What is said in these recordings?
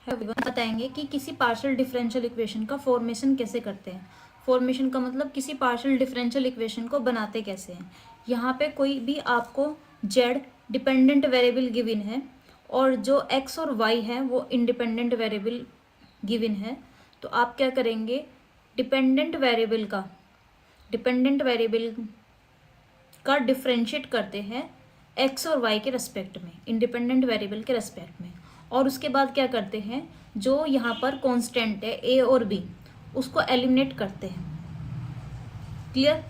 बताएंगे कि किसी पार्शियल डिफरेंशियल इक्वेशन का फॉर्मेशन कैसे करते हैं। फॉर्मेशन का मतलब किसी पार्शियल डिफरेंशियल इक्वेशन को बनाते कैसे हैं। यहाँ पे कोई भी आपको जेड डिपेंडेंट वेरिएबल गिवन है और जो एक्स और वाई है वो इंडिपेंडेंट वेरिएबल गिवन है। तो आप क्या करेंगे, डिपेंडेंट वेरिएबल का डिफरेंशिएट करते हैं एक्स और वाई के रेस्पेक्ट में, इंडिपेंडेंट वेरिएबल के रेस्पेक्ट में। और उसके बाद क्या करते हैं, जो यहाँ पर कांस्टेंट है ए और बी उसको एलिमिनेट करते हैं। क्लियर।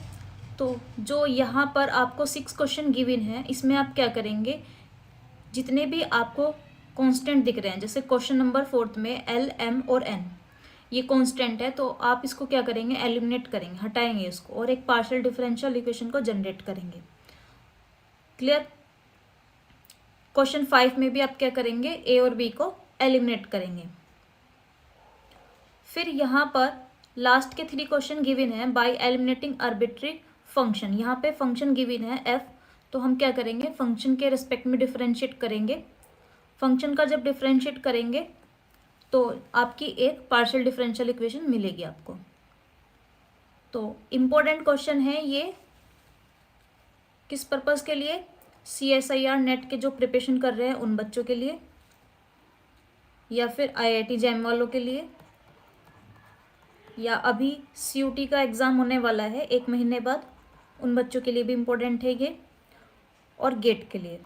तो जो यहाँ पर आपको 6 क्वेश्चन गिवन है, इसमें आप क्या करेंगे, जितने भी आपको कांस्टेंट दिख रहे हैं, जैसे क्वेश्चन नंबर 4 में एल एम और एन ये कांस्टेंट है, तो आप इसको क्या करेंगे, एलिमिनेट करेंगे, हटाएंगे इसको और एक पार्शियल डिफरेंशियल इक्वेशन को जनरेट करेंगे। क्लियर। क्वेश्चन 5 में भी आप क्या करेंगे, ए और बी को एलिमिनेट करेंगे। फिर यहाँ पर लास्ट के 3 क्वेश्चन गिवन है बाय एलिमिनेटिंग आर्बिट्री फंक्शन। यहाँ पे फंक्शन गिवन है एफ, तो हम क्या करेंगे, फंक्शन के रिस्पेक्ट में डिफरेंशिएट करेंगे। फंक्शन का जब डिफरेंशिएट करेंगे तो आपकी एक पार्शियल डिफरेंशियल इक्वेशन मिलेगी आपको। तो इम्पोर्टेंट क्वेश्चन है ये, किस पर्पस के लिए, CSIR नेट के जो प्रिपरेशन कर रहे हैं उन बच्चों के लिए, या फिर IIT जैम वालों के लिए, या अभी CUT का एग्ज़ाम होने वाला है 1 महीने बाद, उन बच्चों के लिए भी इम्पोर्टेंट है ये, और गेट के लिए।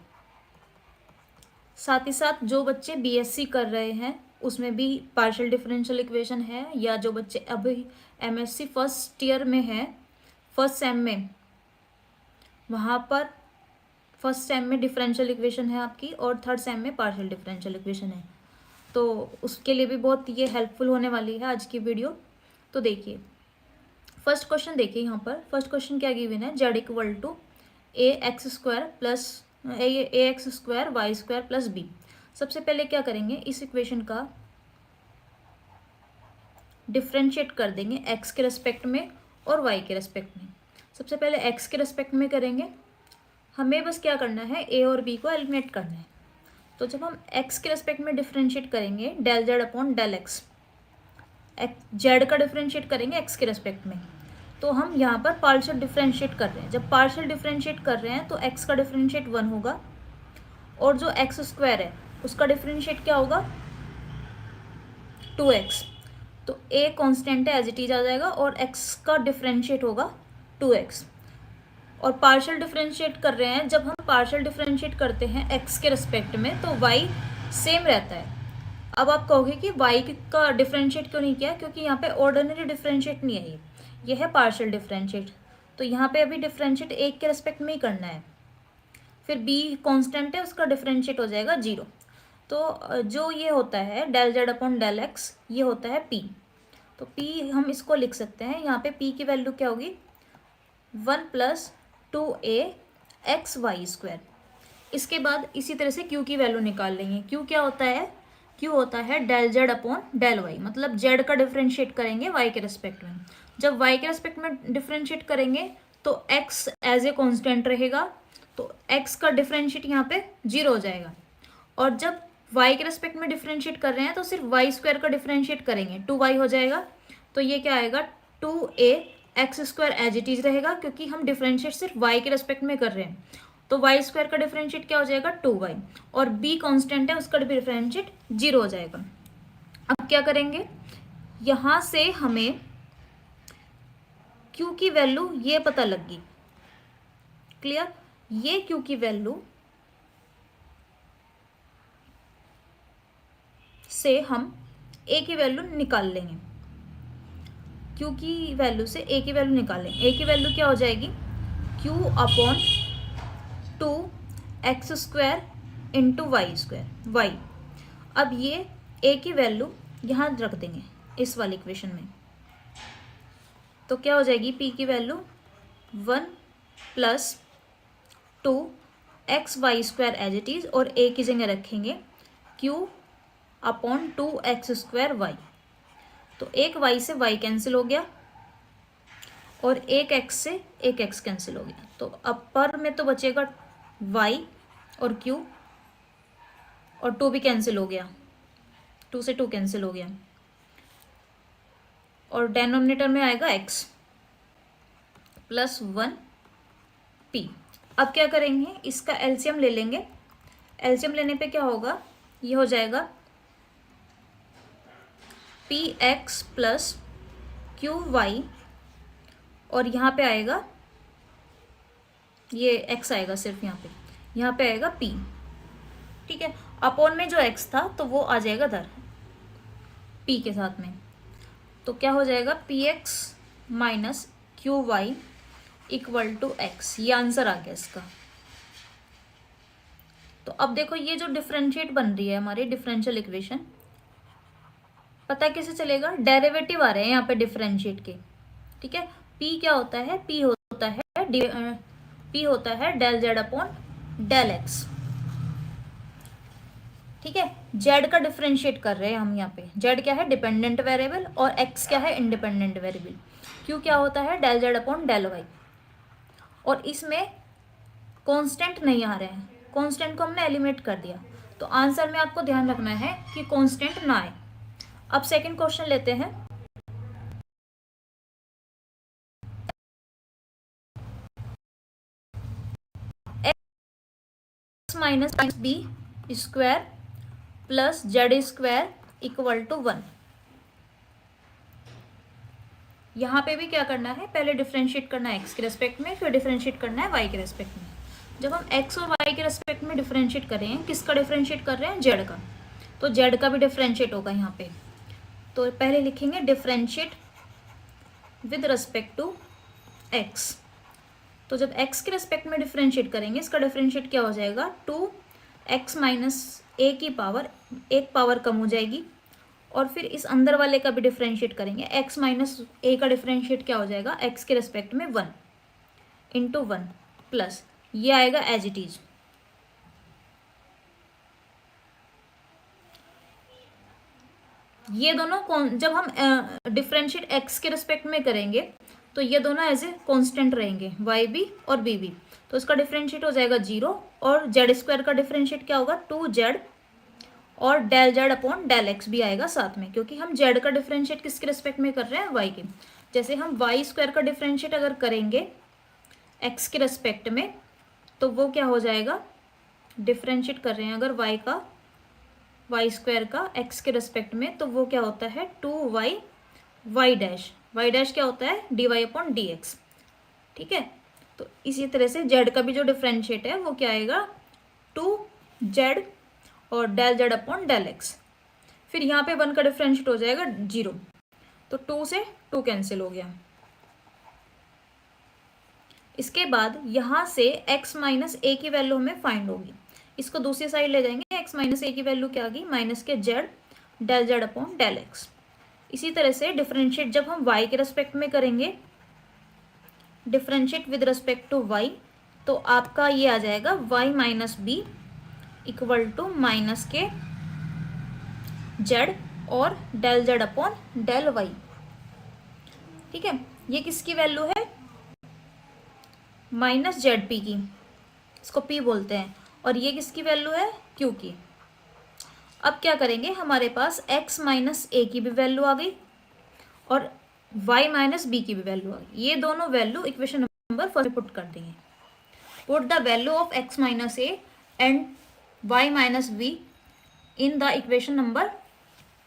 साथ ही साथ जो बच्चे BSc कर रहे हैं उसमें भी पार्शियल डिफरेंशियल इक्वेशन है, या जो बच्चे अभी MSc फर्स्ट ईयर में है, फर्स्ट सेम में, वहाँ पर फर्स्ट सेम में डिफरेंशियल इक्वेशन है आपकी और थर्ड सेम में पार्शियल डिफरेंशियल इक्वेशन है, तो उसके लिए भी बहुत ये हेल्पफुल होने वाली है आज की वीडियो। तो देखिए फर्स्ट क्वेश्चन, देखिए यहाँ पर फर्स्ट क्वेश्चन क्या गिवन है, Z equal to AX² plus AX² Y² plus B. सबसे पहले क्या करेंगे, इस इक्वेशन का डिफरेंशिएट कर देंगे x के रेस्पेक्ट में और y के रेस्पेक्ट में। सबसे पहले x के रेस्पेक्ट में करेंगे, हमें बस क्या करना है, a और b को एलिमिनेट करना है। तो जब हम x के रेस्पेक्ट में डिफरेंशिएट करेंगे del Z upon del X, जेड का डिफरेंशिएट करेंगे x के रेस्पेक्ट में, तो हम यहाँ पर पार्शियल डिफरेंशिएट कर रहे हैं। जब पार्शियल डिफरेंशिएट कर रहे हैं तो x का डिफरेंशिएट 1 होगा और जो x² है उसका डिफरेंशिएट क्या होगा, 2x। तो a कांस्टेंट है, एज इट इज आ जाएगा, और x का डिफरेंशिएट होगा 2x। और पार्शियल डिफरेंशिएट कर रहे हैं, जब हम पार्शियल डिफरेंशिएट करते हैं x के रिस्पेक्ट में तो y सेम रहता है। अब आप कहोगे कि y का डिफरेंशिएट क्यों नहीं किया, क्योंकि यहाँ पे ऑर्डिनरी डिफरेंशिएट नहीं है, ये है पार्शियल डिफरेंशिएट। तो यहाँ पे अभी डिफरेंशिएट एक के रिस्पेक्ट में ही करना है। फिर b कांस्टेंट है, उसका डिफरेंशिएट हो जाएगा 0। तो जो ये होता है del Z upon del X, ये होता है p। तो p हम इसको लिख सकते हैं, यहाँ पे p की वैल्यू क्या होगी, 1 + 2AXY²। इसके बाद इसी तरह से q की वैल्यू निकाल लेंगे। q क्या होता है, q होता है del Z upon del Y, मतलब z का डिफरेंशिएट करेंगे y के रेस्पेक्ट में। जब y के रेस्पेक्ट में डिफरेंशिएट करेंगे तो x एज ए कॉन्स्टेंट रहेगा, तो x का डिफरेंशिएट यहाँ पे 0 हो जाएगा। और जब y के रेस्पेक्ट में डिफरेंशिएट कर रहे हैं तो सिर्फ y² का डिफरेंशिएट करेंगे, 2y हो जाएगा। तो ये क्या आएगा, 2AX² एज इट इज रहेगा, क्योंकि हम डिफरेंशिएट सिर्फ y के रेस्पेक्ट में कर रहे हैं। तो y² का डिफरेंशिएट क्या हो जाएगा, 2y, और b कांस्टेंट है उसका डिफरेंशिएट 0 हो जाएगा। अब क्या करेंगे, यहाँ से हमें q की वैल्यू ये पता लग गई। क्लियर। ये q की वैल्यू से हम a की वैल्यू निकाल लेंगे, q की वैल्यू से a की वैल्यू निकालें। a की वैल्यू क्या हो जाएगी, q upon 2x² into y²। अब ये a की वैल्यू यहाँ रख देंगे इस वाली इक्वेशन में, तो क्या हो जाएगी, p की value 1 + 2xy² as it is, और a की जगह रखेंगे q अपॉन 2x² y। तो एक y से y कैंसिल हो गया और एक x से एक x कैंसिल हो गया। तो अपर में तो बचेगा y और q, और 2 भी कैंसिल हो गया। 2 से 2 कैंसिल हो गया, और डेनोमिनेटर में आएगा x प्लस 1p। अब क्या करेंगे, इसका एलसीएम ले लेंगे। एलसीएम लेने पे क्या होगा, ये हो जाएगा px प्लस qy, और यहाँ पे आएगा ये x आएगा सिर्फ, यहाँ पे आएगा p। ठीक है, अपॉन में जो x था तो वो आ जाएगा इधर p के साथ में। तो क्या हो जाएगा, px minus qy equal to x। ये आंसर आ गया इसका। तो अब देखो ये जो डिफरेंशिएट बन रही है हमारी डिफरेंशियल इक्वेशन, पता कैसे चलेगा, डेरिवेटिव आ रहे हैं यहाँ पे डिफरेंशिएट के। ठीक है, p क्या होता है, p होता है del z upon del x। ठीक है, z का डिफरेंशिएट कर रहे हैं हम यहाँ पे। z क्या है, डिपेंडेंट वेरिएबल, और x क्या है, इंडिपेंडेंट वेरिएबल। q क्या होता है, del z upon del y। और इसमें कांस्टेंट नहीं आ रहे हैं, कांस्टेंट को हमने एलिमिनेट कर दिया। तो आंसर में आपको ध्यान रखना है कि कांस्टेंट ना आए। अब सेकंड क्वेश्चन लेते हैं। x minus B square plus Z square equal to 1। यहाँ पे भी क्या करना है, पहले डिफरेंशिएट करना है x के रेस्पेक्ट में, फिर डिफरेंशिएट करना है y के रेस्पेक्ट में। जब हम x और y के रेस्पेक्ट में डिफरेंशिएट कर रहे हैं, किसका डिफरेंशिएट कर रहे हैं, z का, तो z का भी डिफरेंशिएट होगा यहाँ पे। तो पहले लिखेंगे differentiate with respect to x। तो जब x के रेस्पेक्ट में डिफरेंशिएट करेंगे, इसका डिफरेंशिएट क्या हो जाएगा, 2x माइनस a की पावर, एक पावर कम हो जाएगी। और फिर इस अंदर वाले का भी डिफरेंशिएट करेंगे, x माइनस a का डिफरेंशिएट क्या हो जाएगा, x के रेस्पेक्ट में 1 इंटू 1 प्लस ये आएगा एज इट इज। ये दोनों जब हम डिफरेंशिएट x के रेस्पेक्ट में करेंगे तो ये दोनों एज ए कॉन्स्टेंट रहेंगे, y भी और b भी। तो इसका डिफरेंशिएट हो जाएगा 0, और जेड स्क्वायर का डिफरेंशिएट क्या होगा, 2z, और del Z upon del X भी आएगा साथ में, क्योंकि हम जेड का डिफरेंशिएट किसके रेस्पेक्ट में कर रहे हैं, y के। जैसे हम वाई स्क्वायर का डिफरेंशिएट अगर करेंगे x के रेस्पेक्ट में, तो वो क्या हो जाएगा, डिफरेंशिएट कर रहे हैं अगर y का, वाई स्क्वायर का x के रेस्पेक्ट में, तो वो क्या होता है 2y y dash. y dash क्या होता है, dy अपॉन dx। ठीक है, तो इसी तरह से z का भी जो डिफरेंशिएट है वो क्या आएगा, 2z और del Z upon del x. फिर यहाँ पे 1 का डिफरेंशिएट हो जाएगा 0, तो 2 से 2 कैंसिल हो गया। इसके बाद यहाँ से x माइनस ए की वैल्यू हमें फाइंड होगी। इसको दूसरी साइड ले जाएंगे, x माइनस ए की वैल्यू क्या आ गई, minus k z del Z upon del x. इसी तरह से डिफरेंशिएट जब हम y के रेस्पेक्ट में करेंगे, differentiate with respect to y, तो आपका ये आ जाएगा y minus b equal to minus k z और del Z upon del y. ठीक है, ये किसकी वैल्यू है, माइनस जेड पी की, इसको पी बोलते हैं, और ये किसकी वैल्यू है, क्यू की। अब क्या करेंगे, हमारे पास x माइनस ए की भी वैल्यू आ गई और y माइनस बी की भी वैल्यू आ गई। ये दोनों वैल्यू इक्वेशन नंबर फर्स्ट में पुट कर देंगे। Put the value of x minus A and y minus be in the equation number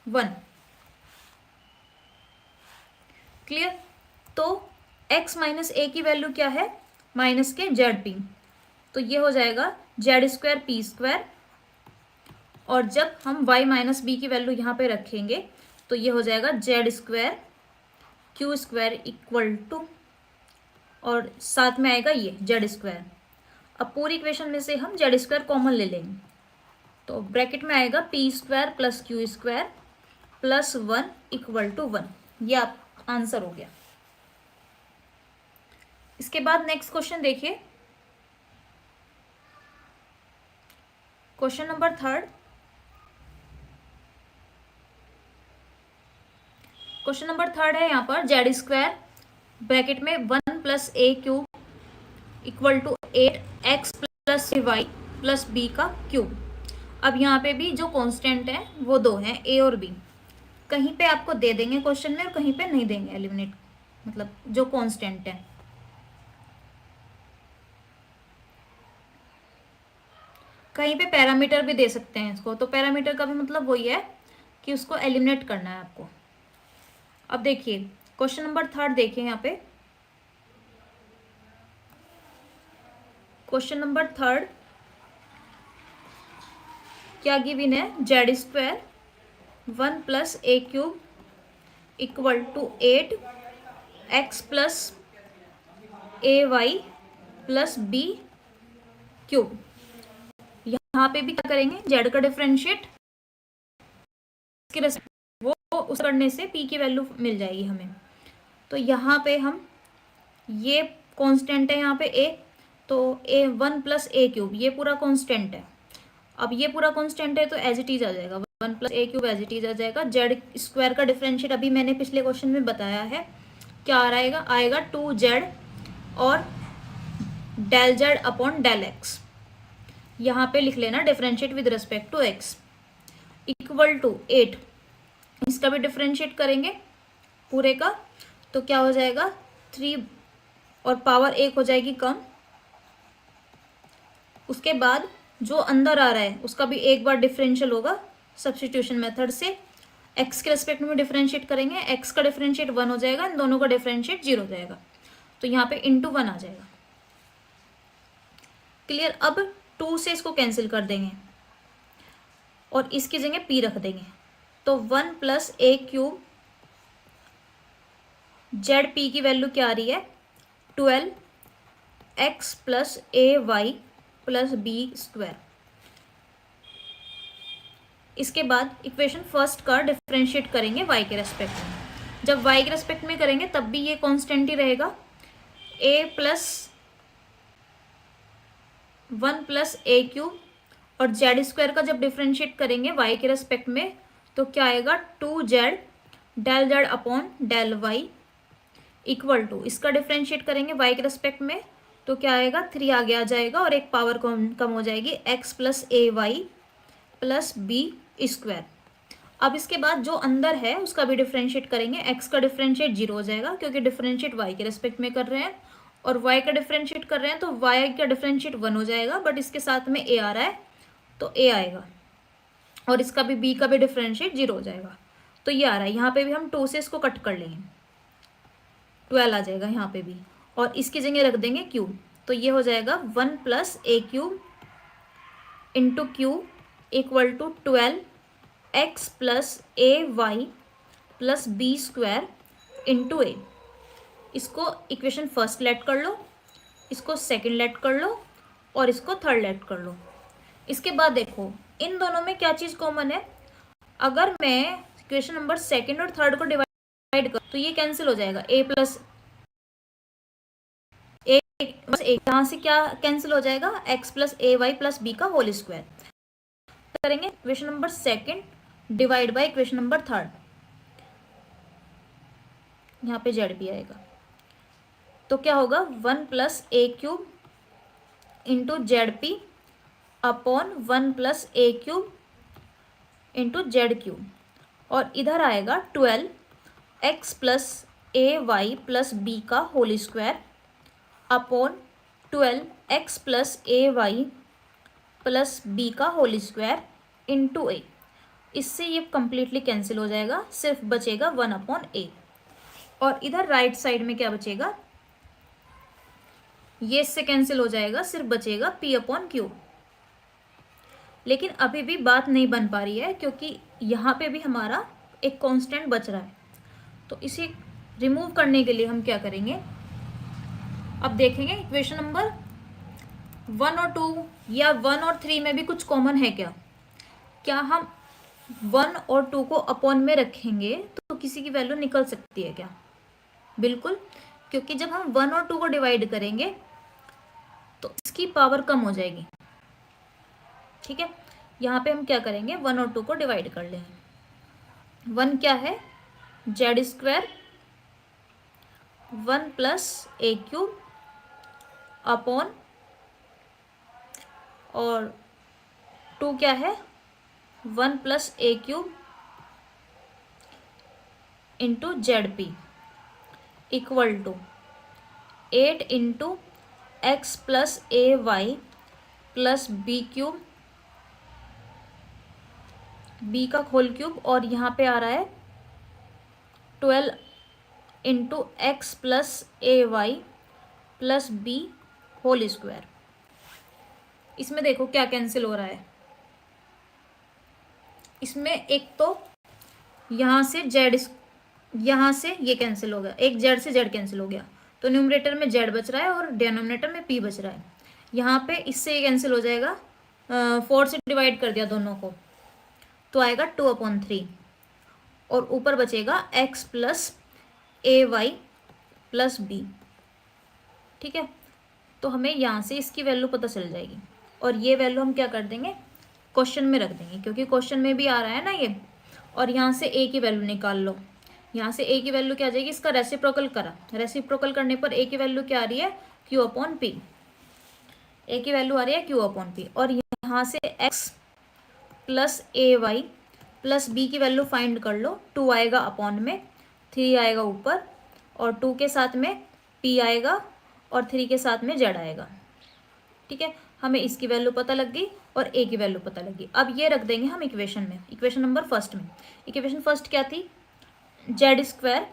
1। Clear. तो x माइनस ए की वैल्यू क्या है, माइनस के जेड पी, तो ये हो जाएगा जेड स्क्वायर पी स्क्वायर, और जब हम y माइनस बी की वैल्यू यहाँ पे रखेंगे तो ये हो जाएगा z square q square equal to, और साथ में आएगा ये जेड स्क्वायर। अब पूरी इक्वेशन में से हम जेड स्क्वायर कॉमन ले लेंगे, तो ब्रैकेट में आएगा p square plus q square plus 1 equal to 1। ये आप आंसर हो गया। इसके बाद नेक्स्ट क्वेश्चन देखिए, क्वेश्चन नंबर 3। क्वेश्चन नंबर 3 है यहाँ पर, जेड स्क्वायर ब्रैकेट में 1 plus a cube equal to 8 x plus y plus b का क्यूब। अब यहाँ पे भी जो कांस्टेंट है वो दो हैं, ए और बी। कहीं पे आपको दे देंगे क्वेश्चन में और कहीं पे नहीं देंगे एलिमिनेट, मतलब जो कांस्टेंट है। कहीं पे पैरामीटर भी दे सकते हैं इसको, तो पैरामीटर का भी मतलब वही है कि उसको एलिमिनेट करना है आपको। अब देखिए क्वेश्चन नंबर 3 देखिए यहाँ पे। क्वेश्चन नंबर 3 क्या गिवन है, z square 1 plus a cube equal to 8 x plus a y plus b cube. यहाँ पे भी क्या करेंगे, जेड का डिफरेंशिएट वो उस करने से पी की वैल्यू मिल जाएगी हमें। तो यहाँ पे हम ये कांस्टेंट है यहाँ पे ए, तो ए 1 प्लस ए क्यूब ये पूरा कांस्टेंट है। अब ये पूरा कांस्टेंट है तो एज इट इज आ जाएगा, 1 plus a cube as it is आ जाएगा। जेड स्क्वायर का डिफरेंशिएट अभी मैंने पिछले क्वेश्चन में बताया है, क्या आ रहेगा, आएगा 2z और del Z upon del x. यहाँ पे लिख लेना differentiate with respect to x equal to 8। इसका भी डिफरेंशिएट करेंगे पूरे का, तो क्या हो जाएगा 3 और पावर 1 हो जाएगी कम। उसके बाद जो अंदर आ रहा है उसका भी एक बार डिफरेंशियल होगा सब्स्टिट्यूशन मेथड से। एक्स के रेस्पेक्ट में डिफरेंशिएट करेंगे, एक्स का डिफरेंशिएट 1 हो जाएगा, इन दोनों का डिफरेंशिएट 0 हो जाएगा, तो यहाँ पे इंटू 1 आ जाएगा। क्लियर। अब 2 से इसको कैंसिल कर देंगे और इसकी जगह p रख देंगे, तो 1 plus a cube Z P की वैल्यू क्या आ रही है 12 x plus a y plus b square. इसके बाद इक्वेशन फर्स्ट का डिफरेंशिएट करेंगे y के रेस्पेक्ट में। जब y के रेस्पेक्ट में करेंगे तब भी ये कांस्टेंट ही रहेगा, a plus 1 plus a cube, और जेड स्क्वायर का जब डिफरेंशिएट करेंगे y के रेस्पेक्ट में तो क्या आएगा 2z del Z upon del y equal to, इसका डिफरेंशिएट करेंगे y के रेस्पेक्ट में तो क्या आएगा 3 आगे आ जाएगा और एक पावर कम हो जाएगी, x plus a y plus b square. अब इसके बाद जो अंदर है उसका भी डिफरेंशिएट करेंगे, x का डिफरेंशिएट 0 हो जाएगा क्योंकि डिफरेंशिएट y के रेस्पेक्ट में कर रहे हैं, और y का डिफरेंशिएट कर रहे हैं तो y का डिफरेंशिएट 1 हो जाएगा, बट इसके साथ में a आ रहा है तो a आएगा, और इसका भी b का भी डिफरेंशिएट 0 हो जाएगा, तो ये आ रहा है। यहाँ पे भी हम 2 से इसको कट कर लेंगे, 12 आ जाएगा यहाँ पे भी, और इसकी जगह रख देंगे क्यूब, तो ये हो जाएगा 1 plus a cube into q equal to 12 x plus a y plus b square into a. इसको इक्वेशन फर्स्ट लेट कर लो, इसको सेकंड लेट कर लो और इसको थर्ड लेट कर लो। इसके बाद देखो इन दोनों में क्या चीज़ कॉमन है, अगर मैं इक्वेशन नंबर सेकंड और थर्ड को डिवाइड कर तो ये कैंसिल हो जाएगा, a प्लस ए बस एक, यहाँ से क्या कैंसिल हो जाएगा x plus a y plus b का होल स्क्वायर। करेंगे equation number second divide by equation number third, यहाँ पे जेड भी आएगा, तो क्या होगा 1 plus a cube into z p upon 1 plus a cube into z cube, और इधर आएगा 12 x plus a y plus b का whole square upon 12 x plus a y plus b का होल स्क्वायर इंटू ए। इससे ये completely cancel हो जाएगा, सिर्फ बचेगा 1 अपॉन ए, और इधर राइट साइड में क्या बचेगा, ये इससे कैंसिल हो जाएगा, सिर्फ बचेगा p अपॉन क्यू। लेकिन अभी भी बात नहीं बन पा रही है क्योंकि यहाँ पे भी हमारा एक कांस्टेंट बच रहा है, तो इसे रिमूव करने के लिए हम क्या करेंगे, अब देखेंगे इक्वेशन नंबर 1 और 2 या 1 और 3 में भी कुछ कॉमन है क्या हम 1 और 2 को अपॉन में रखेंगे तो किसी की वैल्यू निकल सकती है क्या, बिल्कुल, क्योंकि जब हम 1 और 2 को डिवाइड करेंगे तो इसकी पावर कम हो जाएगी। ठीक है, यहाँ पे हम क्या करेंगे 1 और 2 को डिवाइड कर लेंगे। 1 क्या है z square 1 plus a cube upon, और 2 क्या है 1 plus a cube into z p equal to 8 into x plus a y plus b cube, b का होल क्यूब, और यहाँ पे आ रहा है 12 into x plus a y plus b whole square. इसमें देखो क्या कैंसिल हो रहा है, इसमें एक तो यहाँ से जेड, यहाँ से ये कैंसिल हो गया, एक जेड से जेड कैंसिल हो गया, तो न्यूमरेटर में जेड बच रहा है और डिनोमिनेटर में पी बच रहा है। यहाँ पे इससे ये कैंसिल हो जाएगा, 4 से डिवाइड कर दिया दोनों को, तो आएगा 2/3, और ऊपर बचेगा x plus a y plus b. ठीक है, तो हमें यहाँ से इसकी वैल्यू पता चल जाएगी, और ये वैल्यू हम क्या कर देंगे, क्वेश्चन में रख देंगे, क्योंकि क्वेश्चन में भी आ रहा है ना ये। और यहाँ से a की वैल्यू निकाल लो, यहाँ से a की वैल्यू क्या आ जाएगी, इसका रेसिप्रोकल करा, रेसिप्रोकल करने पर a की वैल्यू क्या आ रही है, q/p, a की वैल्यू आ रही है q/p। और यहाँ से x plus a y plus B की वैल्यू फाइंड कर लो, 2 आएगा अपॉन में, 3 आएगा ऊपर, और 2 के साथ में p आएगा और 3 के साथ में z आएगा। ठीक है, हमें इसकी वैल्यू पता लग गई और a की वैल्यू पता लग गई। अब ये रख देंगे हम इक्वेशन में, इक्वेशन नंबर फर्स्ट में। इक्वेशन फर्स्ट क्या थी, Z square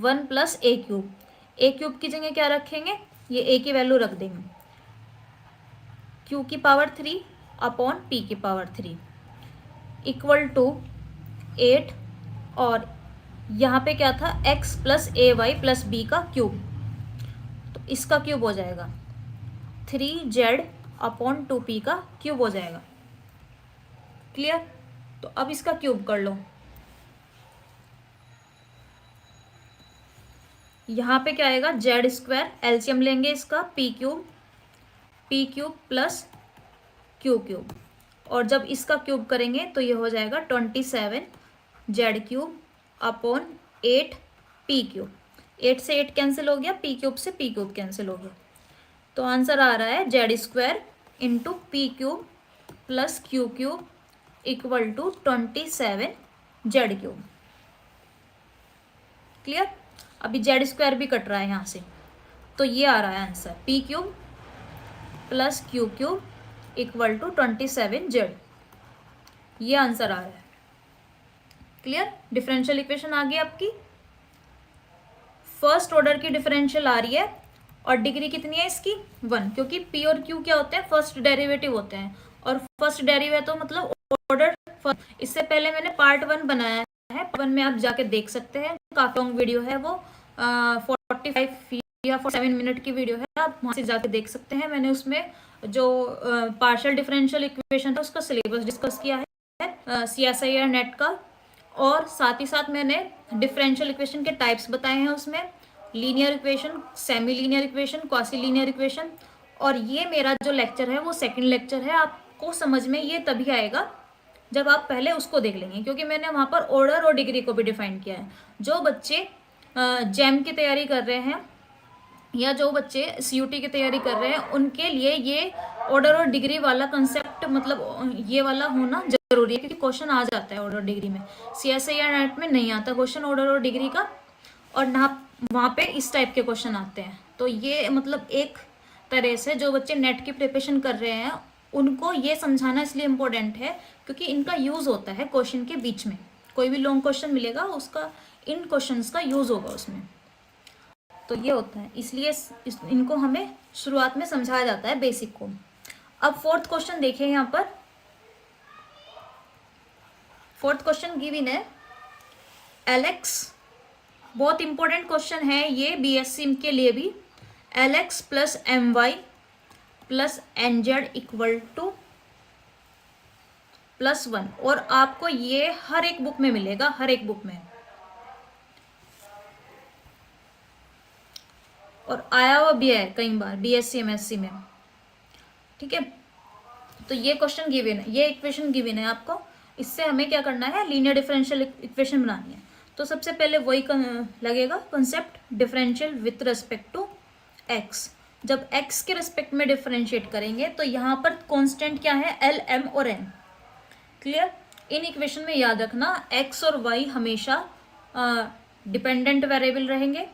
1 plus a cube, A cube की जगह क्या रखेंगे, ये a की वैल्यू रख देंगे, q की पावर 3 अपॉन p की पावर 3 इक्वल टू 8, और यहाँ पे क्या था, x plus a y plus b का क्यूब, तो इसका क्यूब हो जाएगा 3z अपॉन 2p का क्यूब हो जाएगा। क्लियर, तो अब इसका क्यूब कर लो, यहाँ पे क्या आएगा, जेड स्क्वायर, एलसीएम लेंगे इसका, P cube plus q cube, और जब इसका क्यूब करेंगे तो ये हो जाएगा 27 z cube upon 8 p cube. 8 से 8 कैंसिल हो गया, पी क्यूब से पी क्यूब कैंसिल हो गया, तो आंसर आ रहा है z square into p cube plus q cube equal to 27 z cube. Clear, अभी जेड स्क्वायर भी कट रहा है यहाँ से, तो ये आ रहा है answer, p cube plus q cube equal to 27 z, ये आंसर आ रहा है। क्लियर, डिफरेंशियल इक्वेशन आ गई आपकी, फर्स्ट ऑर्डर की डिफरेंशियल आ रही है, और डिग्री कितनी है इसकी, 1, क्योंकि p और q क्या होते हैं, फर्स्ट डेरिवेटिव होते हैं, और फर्स्ट डेरिवेटिव तो मतलब ऑर्डर फर्स्ट। इससे पहले मैंने पार्ट 1 बनाया है, पार्ट 1 में आप जाके देख सकते हैं, काफी लॉन्ग वीडियो है वो, 45 या 47 मिनट की वीडियो है, आप वहाँ से जाके देख सकते हैं। मैंने उसमें जो पार्शियल डिफरेंशियल इक्वेशन था उसका सिलेबस डिस्कस किया है, CSIR नेट का, और साथ ही साथ मैंने डिफरेंशियल इक्वेशन के टाइप्स बताए हैं उसमें, linear equation, semi linear equation, quasi linear equation. और ये मेरा जो लेक्चर है वो सेकंड लेक्चर है, आपको समझ में ये तभी आएगा जब आप पहले उसको देख लेंगे, क्योंकि मैंने वहाँ पर ऑर्डर और डिग्री को भी डिफाइन किया है। जो बच्चे जैम की तैयारी कर रहे हैं या जो बच्चे CUT की तैयारी कर रहे हैं, उनके लिए ये ऑर्डर और डिग्री वाला कंसेप्ट, मतलब ये वाला होना जरूरी है, क्योंकि क्वेश्चन आ जाता है ऑर्डर डिग्री में, CSIR नेट में नहीं आता क्वेश्चन ऑर्डर और डिग्री का, और ना वहाँ पे इस टाइप के क्वेश्चन आते हैं। तो ये मतलब एक तरह से जो बच्चे नेट की प्रिपरेशन कर रहे हैं उनको ये समझाना इसलिए इम्पोर्टेंट है, क्योंकि इनका यूज़ होता है क्वेश्चन के बीच में, कोई भी लॉन्ग क्वेश्चन मिलेगा उसका इन क्वेश्चंस का यूज़ होगा उसमें, तो ये होता है, इसलिए इनको हमें शुरुआत में समझाया जाता है बेसिक को। अब फोर्थ क्वेश्चन देखिए, यहाँ पर फोर्थ क्वेश्चन गिवन है Lx, बहुत इंपॉर्टेंट क्वेश्चन है ये BSc के लिए भी, Lx plus My plus NZ equal to +1, और आपको ये हर एक बुक में मिलेगा, हर एक बुक में, और आया हुआ भी है कई बार BSc MSc में। ठीक है, तो ये क्वेश्चन गिवन है, ये इक्वेशन गिवन है आपको, इससे हमें क्या करना है, लीनियर डिफरेंशियल इक्वेशन बनानी है। तो सबसे पहले वही लगेगा concept, differential with respect to x। जब x के रेस्पेक्ट में डिफरेंशिएट करेंगे तो यहाँ पर कांस्टेंट क्या है, L, M और N। क्लियर। इन इक्वेशन में याद रखना x और y हमेशा डिपेंडेंट वेरिएबल रहेंगे,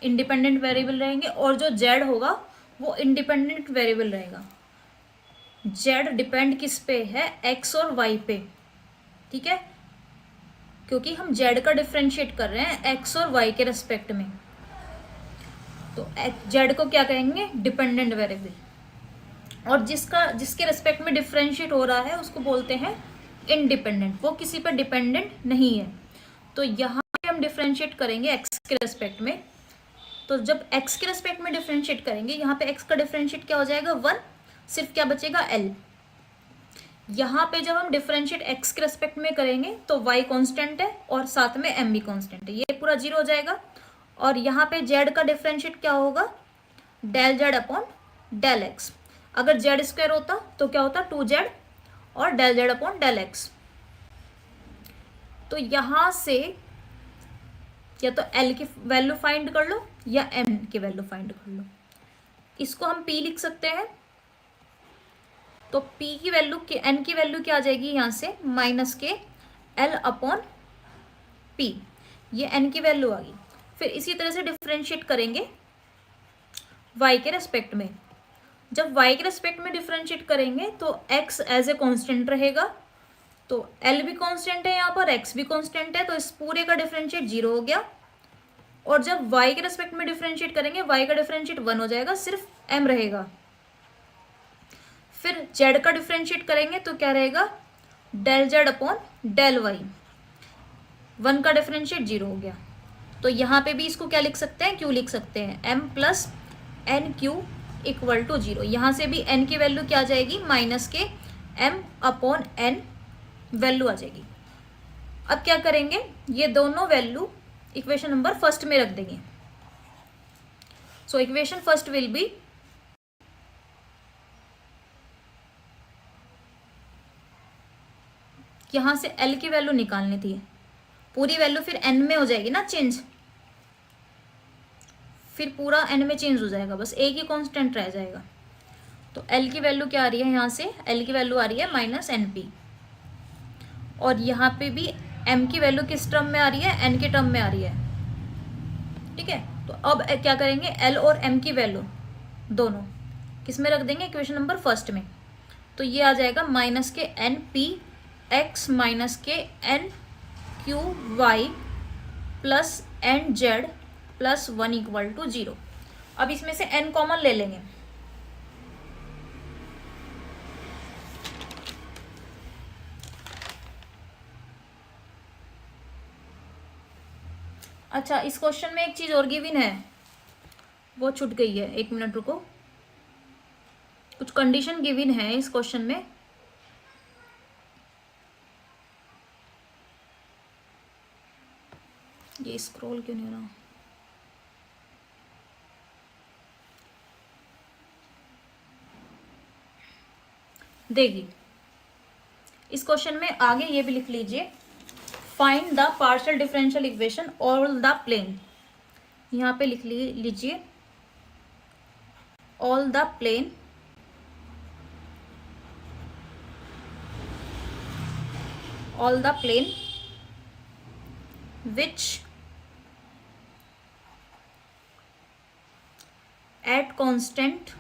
इंडिपेंडेंट वेरिएबल रहेंगे, और जो z होगा वो इंडिपेंडेंट वेरिएबल रहेगा। z डिपेंड किस पे है, x और y पे, ठीक है, क्योंकि हम z का डिफरेंशिएट कर रहे हैं x और y के रेस्पेक्ट में, तो z को क्या कहेंगे, डिपेंडेंट वेरिएबल। और जिसके रेस्पेक्ट में डिफरेंशिएट हो रहा है उसको बोलते हैं इंडिपेंडेंट, वो किसी पर डिपेंडेंट नहीं है। तो यहाँ पे हम डिफरेंशिएट करेंगे x के रेस्पेक्ट में, तो जब x के रेस्पेक्ट में डिफरेंशिएट करेंगे, यहाँ पे x का डिफरेंशिएट क्या हो जाएगा, 1, सिर्फ क्या बचेगा, l। यहाँ पे जब हम डिफरेंशिएट x के रेस्पेक्ट में करेंगे तो y कांस्टेंट है और साथ में m भी कांस्टेंट है, ये पूरा 0 हो जाएगा। और यहाँ पे z का डिफरेंशिएट क्या होगा, del z upon del x। अगर z स्क्वायर होता तो क्या होता, 2z और del z upon del x। तो यहाँ से या तो l की वैल्यू फाइंड कर लो या m की वैल्यू फाइंड कर लो। इसको हम p लिख सकते हैं, तो p की वैल्यू, n की वैल्यू क्या आ जाएगी यहाँ से, माइनस के l अपॉन p, ये n की वैल्यू आ गई। फिर इसी तरह से डिफरेंशिएट करेंगे y के रेस्पेक्ट में। जब y के रेस्पेक्ट में डिफरेंशिएट करेंगे तो x एज ए कांस्टेंट रहेगा, तो l भी कांस्टेंट है यहाँ पर, x भी कांस्टेंट है, तो इस पूरे का डिफरेंशिएट 0 हो गया। और जब y के रेस्पेक्ट में डिफरेंशिएट करेंगे, y का डिफरेंशिएट 1 हो जाएगा, सिर्फ m रहेगा। फिर z का डिफरेंशिएट करेंगे तो क्या रहेगा, del z upon del y, 1 का डिफरेंशिएट 0 हो गया। तो यहाँ पे भी इसको क्या लिख सकते हैं, q लिख सकते हैं, m plus n q equal to 0। यहाँ से भी n की वैल्यू क्या आ जाएगी, माइनस के m अपॉन n वैल्यू आ जाएगी। अब क्या करेंगे, ये दोनों वैल्यू इक्वेशन नंबर फर्स्ट में रख देंगे। So equation first will be यहाँ से l की वैल्यू निकालनी थी, पूरी वैल्यू फिर n में हो जाएगी ना चेंज, फिर पूरा n में चेंज हो जाएगा, बस एक ही कांस्टेंट रह जाएगा। तो l की वैल्यू क्या आ रही है, यहाँ से l की वैल्यू आ रही है माइनस NP, और यहाँ पे भी m की वैल्यू किस टर्म में आ रही है, n के टर्म में आ रही है, ठीक है। तो अब क्या करेंगे, l और m की वैल्यू दोनों किस में रख देंगे, इक्वेशन नंबर फर्स्ट में। तो ये आ जाएगा minus k NP x minus k NQy plus NZ plus 1 equal to 0। अब इसमें से n कॉमन ले लेंगे, अच्छा इस क्वेश्चन में एक चीज और गिवन है, वो छूट गई है, एक मिनट रुको, कुछ कंडीशन गिवन है इस क्वेश्चन में। ये स्क्रॉल क्यों नहीं हो रहा, देखिए इस क्वेश्चन में आगे ये भी लिख लीजिए, find the partial differential equation all the plane. यहाँ पे लिख लीजिए all the plane which at constant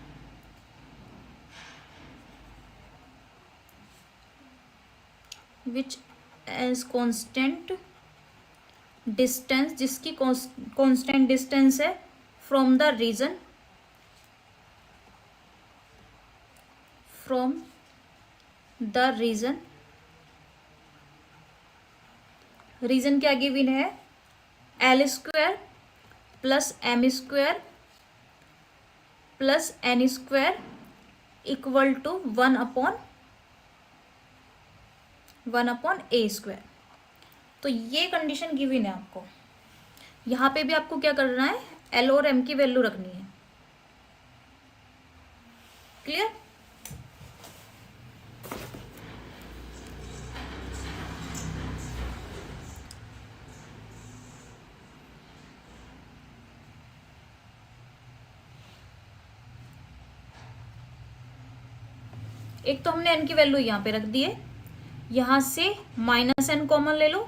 distance, जिसकी कांस्टेंट डिस्टेंस है फ्रॉम द रीजन, रीजन क्या गिवन है, L square plus M square plus N square equal to 1 upon A square. तो ये कंडीशन गिवन है आपको, यहाँ पे भी आपको क्या करना है, L और M की वैल्यू रखनी है, क्लियर। एक तो हमने n की वैल्यू यहाँ पे रख दी है, यहाँ से माइनस एन कॉमन ले लो,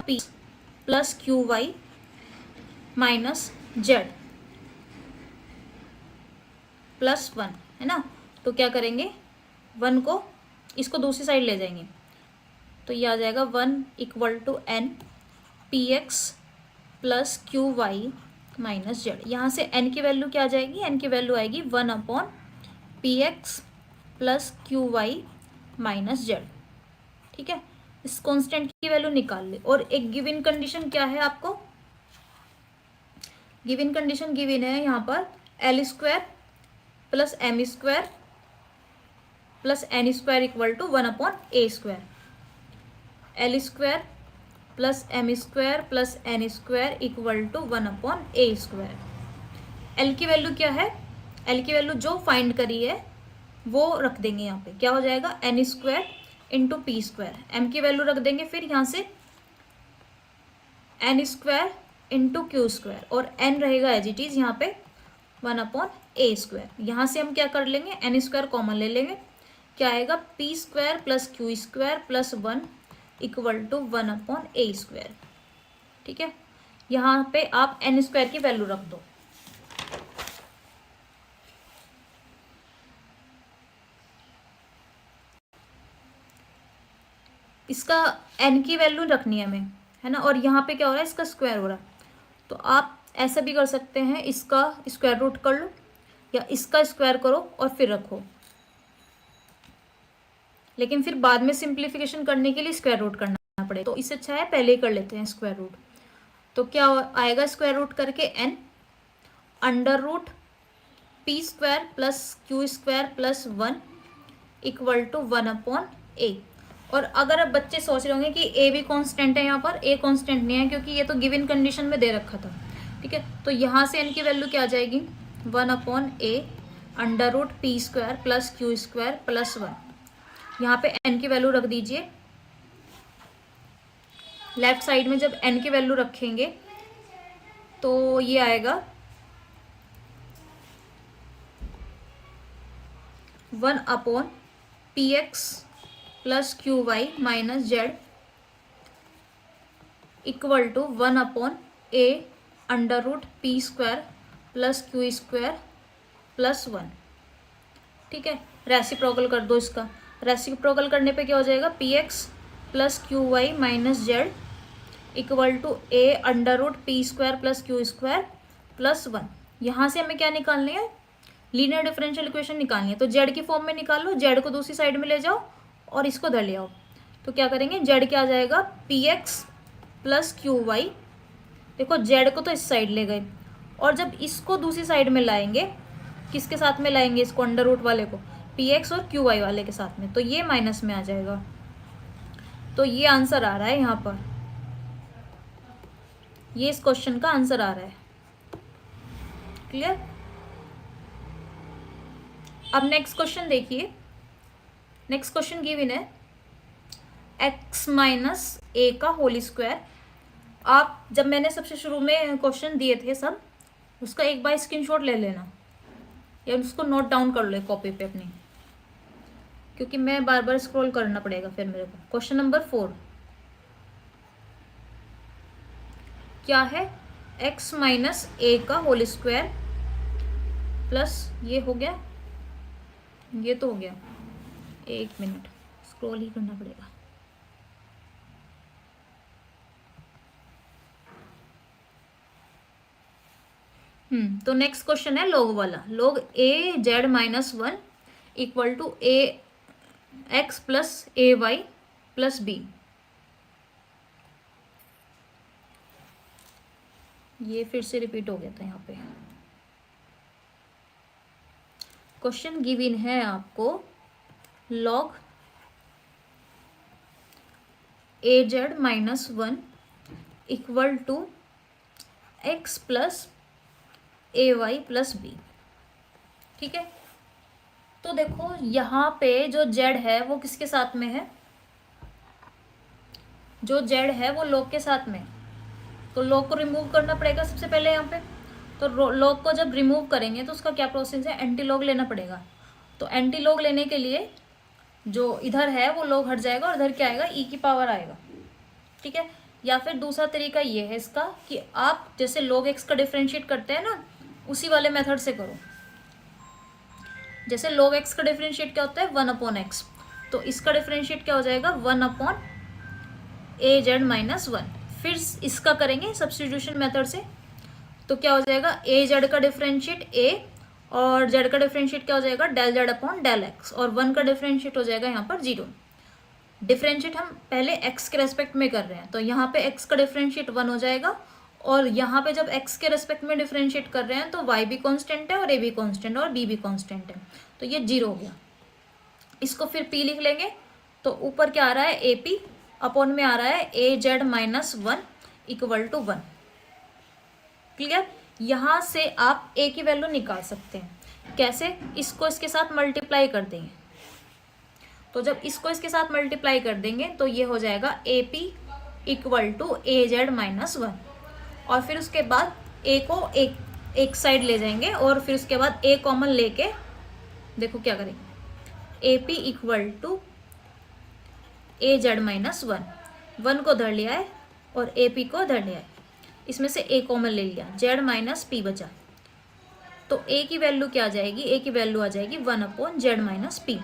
p plus q y minus z plus 1, है ना। तो क्या करेंगे, 1 को इसको दूसरी साइड ले जाएंगे, तो ये आ जाएगा 1 equal to n p x plus q y minus z. यहाँ से n की वैल्यू क्या आ जाएगी, n की वैल्यू आएगी 1 upon p x plus q y minus z. ठीक है, इस कांस्टेंट की वैल्यू निकाल ले। और एक गिवन कंडीशन क्या है आपको, गिवन कंडीशन गिवन है यहाँ पर l square plus m square plus n square equal to 1 upon a square. L square plus m square plus n square equal to 1 upon a square. L की value क्या है, L की value जो find करी है वो रख देंगे यहाँ पे, क्या हो जाएगा n square into p square. M की वैल्यू रख देंगे फिर यहाँ से n square into q square, और एन रहेगा एज इट इज यहाँ पे 1 अपॉन ए स्क्वायर। यहाँ से हम क्या कर लेंगे, एन स्क्वायर कॉमन ले लेंगे, क्या आएगा p square plus q square plus 1 equal to 1 upon a square. ठीक है, यहाँ पे आप एन स्क्वायर की वैल्यू रख दो। इसका एन की वैल्यू रखनी है हमें, है ना। और यहाँ पे क्या हो रहा है, इसका स्क्वायर हो रहा है, तो आप ऐसा भी कर सकते हैं, इसका स्क्वायर रूट कर लो या इसका स्क्वायर करो और फिर रखो, लेकिन फिर बाद में सिंप्लीफिकेशन करने के लिए स्क्वायर रूट करना पड़े, तो इससे अच्छा है पहले ही कर लेते हैं स्क्वायर रूट। तो क्या आएगा स्क्वायर रूट करके n under root p square plus q square plus 1 equal to 1 upon a. और अगर अब बच्चे सोच रहे होंगे कि ए भी कांस्टेंट है, यहाँ पर ए कांस्टेंट नहीं है क्योंकि ये तो गिवन कंडीशन में दे रखा था। ठीक है, तो यहाँ से एन की वैल्यू क्या आ जाएगी 1 upon a under root p square plus q square plus 1। यहाँ पे एन की वैल्यू रख दीजिए, लेफ्ट साइड में जब एन की वैल्यू रखेंगे तो ये आएगा 1 upon p x plus q y minus z equal to 1 upon a under root p square plus q square plus 1। ठीक है, रेसिप्रोकल कर दो इसका, रेसिप्रोकल करने पे क्या हो जाएगा p x plus q y minus z equal to a under root p square plus q square plus 1। यहाँ से हमें क्या निकालनी है, लीनियर डिफरेंशियल इक्वेशन निकालनी है। तो जेड की फॉर्म में निकाल लो, जेड को दूसरी साइड में ले जाओ और इसको धर ले आओ, तो क्या करेंगे जेड क्या आ जाएगा p x plus q y. देखो जेड को तो इस साइड ले गए, और जब इसको दूसरी साइड में लाएंगे, किसके साथ में लाएंगे इसको, अंडर रूट वाले को पी एक्स और क्यू वाई वाले के साथ में, तो ये माइनस में आ जाएगा। तो ये आंसर आ रहा है यहाँ पर, ये इस क्वेश्चन का आंसर आ रहा है। क्लियर। अब नेक्स्ट क्वेश्चन देखिए, नेक्स्ट क्वेश्चन गिवन है x माइनस ए का होल स्क्वायर। आप जब मैंने सबसे शुरू में क्वेश्चन दिए थे सब, उसका एक बार स्क्रीनशॉट ले लेना या उसको नोट डाउन कर लो कॉपी पे अपनी, क्योंकि मैं बार बार स्क्रॉल करना पड़ेगा फिर मेरे को। क्वेश्चन नंबर 4 क्या है, x माइनस ए का होल स्क्वायर प्लस ये हो गया, ये तो हो गया, एक मिनट स्क्रॉल ही करना पड़ेगा। तो नेक्स्ट क्वेश्चन है लॉग वाला, log a z minus 1 equal to a x plus a y plus b. ये फिर से रिपीट हो गया था यहाँ पे। क्वेश्चन गिवन है आपको log a z minus 1 equal to x plus a y plus b. ठीक है, तो देखो यहाँ पे जो जेड है वो किसके साथ में है, जो जेड है वो लॉग के साथ में, तो लॉग को रिमूव करना पड़ेगा सबसे पहले यहाँ पे। तो लॉग को जब रिमूव करेंगे तो उसका क्या प्रोसेस है, एंटी लॉग लेना पड़ेगा। तो एंटी लॉग लेने के लिए जो इधर है वो log हट जाएगा और इधर क्या आएगा, e की पावर आएगा। ठीक है, या फिर दूसरा तरीका ये है इसका कि आप जैसे log x का डिफरेंशिएट करते हैं ना, उसी वाले मेथड से करो। जैसे log x का डिफरेंशिएट क्या होता है, 1/x, तो इसका डिफरेंशिएट क्या हो जाएगा, 1/az माइनस 1। फिर इसका करेंगे सब्स्टिट्यूशन मेथड से, तो क्या हो जाएगा, az का डिफरेंशिएट a और z का डिफरेंशिएट क्या हो जाएगा, del Z upon del x, और 1 का डिफरेंशिएट हो जाएगा यहाँ पर 0। डिफरेंशिएट हम पहले x के रेस्पेक्ट में कर रहे हैं, तो यहाँ पे x का डिफरेंशिएट 1 हो जाएगा, और यहाँ पे जब x के रेस्पेक्ट में डिफरेंशिएट कर रहे हैं तो y भी कांस्टेंट है और a भी कांस्टेंट है और b भी कांस्टेंट है, तो ये 0 हो गया। इसको फिर p लिख लेंगे, तो ऊपर क्या आ रहा है, AP अपॉन में आ रहा है az minus 1 equal to 1। Clear, यहाँ से आप a की वैल्यू निकाल सकते हैं। कैसे, इसको इसके साथ मल्टीप्लाई कर देंगे, तो जब इसको इसके साथ मल्टीप्लाई कर देंगे तो ये हो जाएगा AP equal to az minus 1, और फिर उसके बाद a को एक साइड ले जाएंगे और फिर उसके बाद a कॉमन लेके देखो क्या करेंगे, AP equal to az minus 1, 1 को धर लिया है और AP को धर लिया है, इसमें से a कॉमन ले लिया, z माइनस p बचा, तो a की वैल्यू क्या आ जाएगी, a की वैल्यू आ जाएगी 1/z माइनस p।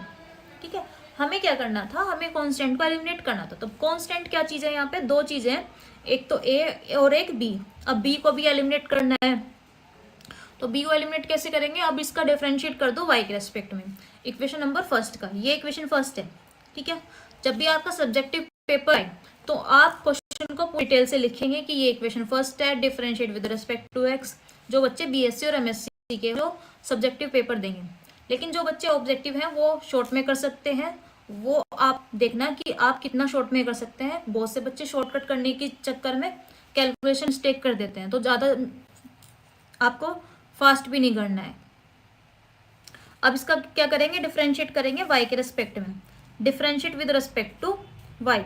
ठीक है, हमें क्या करना था, हमें कांस्टेंट को एलिमिनेट करना था। तो कांस्टेंट क्या चीज़ है, यहाँ पे दो चीज़ें हैं, एक तो a और एक b। अब b को भी एलिमिनेट करना है, तो b को एलिमिनेट कैसे करेंगे, अब इसका डिफरेंशिएट कर दो y के रेस्पेक्ट में, इक्वेशन नंबर फर्स्ट का, ये इक्वेशन फर्स्ट है। ठीक है, जब भी आपका सब्जेक्टिव पेपर है तो आप क्वेश्चन को डिटेल से लिखेंगे कि ये इक्वेशन फर्स्ट है, differentiate with respect to x। जो बच्चे बीएससी और एमएससी के जो सब्जेक्टिव पेपर देंगे, लेकिन जो बच्चे ऑब्जेक्टिव हैं वो शॉर्ट में कर सकते हैं, वो आप देखना कि आप कितना शॉर्ट में कर सकते हैं। बहुत से बच्चे शॉर्टकट करने के चक्कर में कैलकुलेशन मिस्टेक कर देते हैं, तो ज़्यादा आपको फास्ट भी नहीं करना है। अब इसका क्या करेंगे, डिफरेंशिएट करेंगे y के रेस्पेक्ट में, differentiate with respect to y।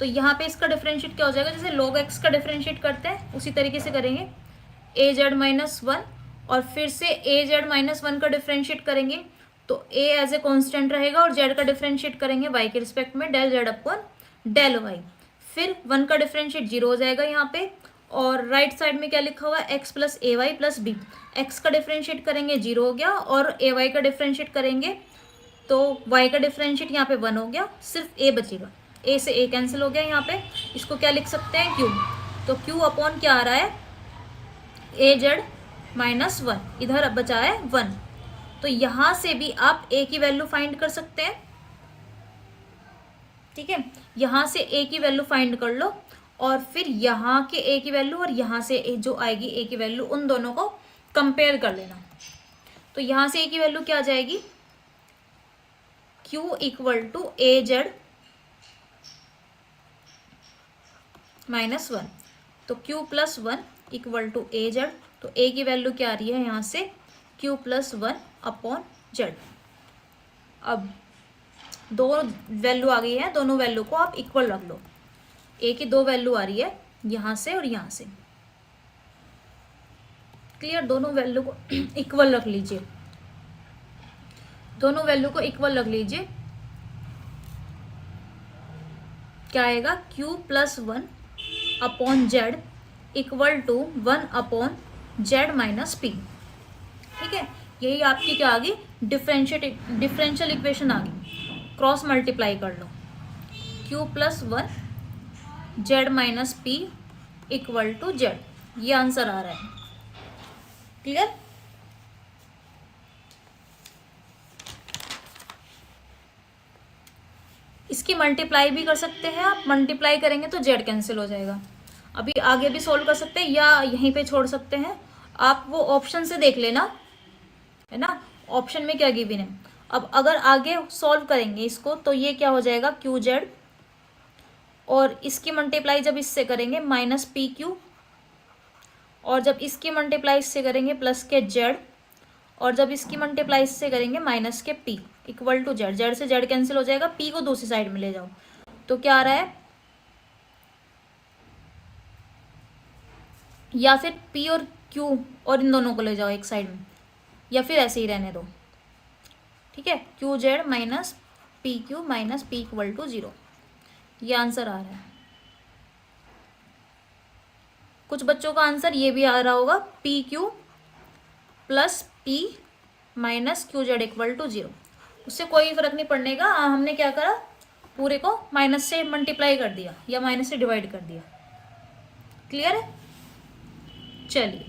तो यहाँ पे इसका डिफरेंशिएट क्या हो जाएगा, जैसे log x का डिफरेंशिएट करते हैं उसी तरीके से करेंगे, az माइनस 1, और फिर से az माइनस 1 का डिफरेंशिएट करेंगे तो a एज ए कॉन्स्टेंट रहेगा, और z का डिफरेंशिएट करेंगे y के रिस्पेक्ट में, del Z upon del y। फिर 1 का डिफरेंशिएट 0 हो जाएगा यहाँ पे, और राइट साइड में क्या लिखा हुआ है, x plus a y plus B. X का डिफरेंशिएट करेंगे 0 हो गया, और ए वाई का डिफरेंशिएट करेंगे तो y का डिफरेंशिएट यहाँ पे 1 हो गया, सिर्फ a बचेगा, a से a कैंसिल हो गया यहाँ पे। इसको क्या लिख सकते हैं, q, तो q अपॉन क्या आ रहा है, az माइनस 1, इधर अब बचा है 1। तो यहाँ से भी आप a की वैल्यू फाइंड कर सकते हैं। ठीक है, यहाँ से a की वैल्यू फाइंड कर लो, और फिर यहाँ के a की वैल्यू और यहाँ से जो आएगी a की वैल्यू, उन दोनों को कंपेयर कर लेना। तो यहाँ से a की वैल्यू क्या आ जाएगी, q equal to az minus 1, तो q plus 1 equal to az, तो a की वैल्यू क्या आ रही है यहाँ से, q प्लस 1 अपॉन z। अब दो वैल्यू आ गई है, दोनों वैल्यू को आप इक्वल रख लो, a की 2 वैल्यू आ रही है यहाँ से और यहाँ से। क्लियर, दोनों वैल्यू को इक्वल रख लीजिए, दोनों वैल्यू को इक्वल रख लीजिए। क्या आएगा, q plus 1 upon z equal to 1 upon z minus p। ठीक है, यही आपकी क्या आ गई, डिफरेंशियल इक्वेशन आ गई। क्रॉस मल्टीप्लाई कर लो, q plus 1 z minus p equal to z, ये आंसर आ रहा है। क्लियर, इसकी मल्टीप्लाई भी कर सकते हैं आप, मल्टीप्लाई करेंगे तो z कैंसिल हो जाएगा। अभी आगे भी सोल्व कर सकते हैं या यहीं पे छोड़ सकते हैं, आप वो ऑप्शन से देख लेना, है ना, ऑप्शन में क्या गिवन है। अब अगर आगे सॉल्व करेंगे इसको तो ये क्या हो जाएगा, qz, और इसकी मल्टीप्लाई जब इससे करेंगे माइनस pq, और जब इसकी मल्टीप्लाई इससे करेंगे प्लस के z, और जब इसकी मल्टीप्लाई इससे करेंगे minus k p equal to z। z से z कैंसिल हो जाएगा, p को दूसरी साइड में ले जाओ, तो क्या आ रहा है, या फिर p और q और इन दोनों को ले जाओ एक साइड में, या फिर ऐसे ही रहने दो। ठीक है, qz minus p q minus p equal to 0। ये आंसर आ रहा है। कुछ बच्चों का आंसर ये भी आ रहा होगा, p q plus p minus q z equal to 0। उससे कोई फर्क नहीं पड़ने का, हमने क्या करा, पूरे को माइनस से मल्टीप्लाई कर दिया या माइनस से डिवाइड कर दिया। क्लियर है? चलिए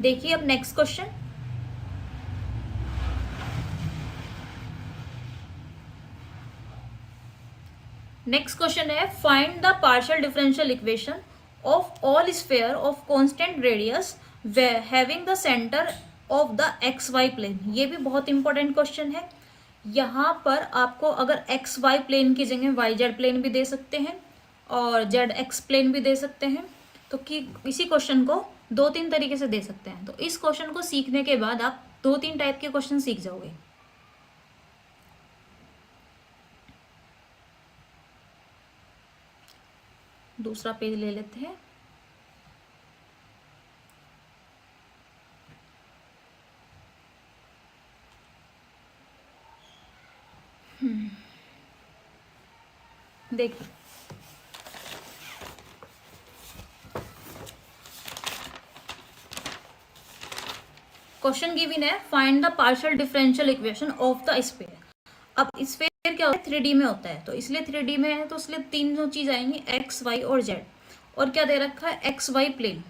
देखिए अब नेक्स्ट क्वेश्चन। नेक्स्ट क्वेश्चन है, find the partial differential equation of all sphere of constant radius having the centre of the x y plane. ये भी बहुत इंपॉर्टेंट क्वेश्चन है। यहाँ पर आपको अगर एक्स वाई प्लेन की जगह वाई जेड प्लेन भी दे सकते हैं और जेड एक्स प्लेन भी दे सकते हैं, तो कि इसी क्वेश्चन को 2-3 तरीके से दे सकते हैं। तो इस क्वेश्चन को सीखने के बाद आप 2-3 टाइप के क्वेश्चन सीख जाओगे। दूसरा पेज ले लेते हैं। देखिए क्वेश्चन गिवन है, find the partial differential equation of the sphere. अब स्फीयर क्या होता है, 3D में होता है, तो इसलिए 3D में है तो इसलिए तीनों चीज आएंगी, एक्स वाई और जेड। और क्या दे रखा है, x y plane.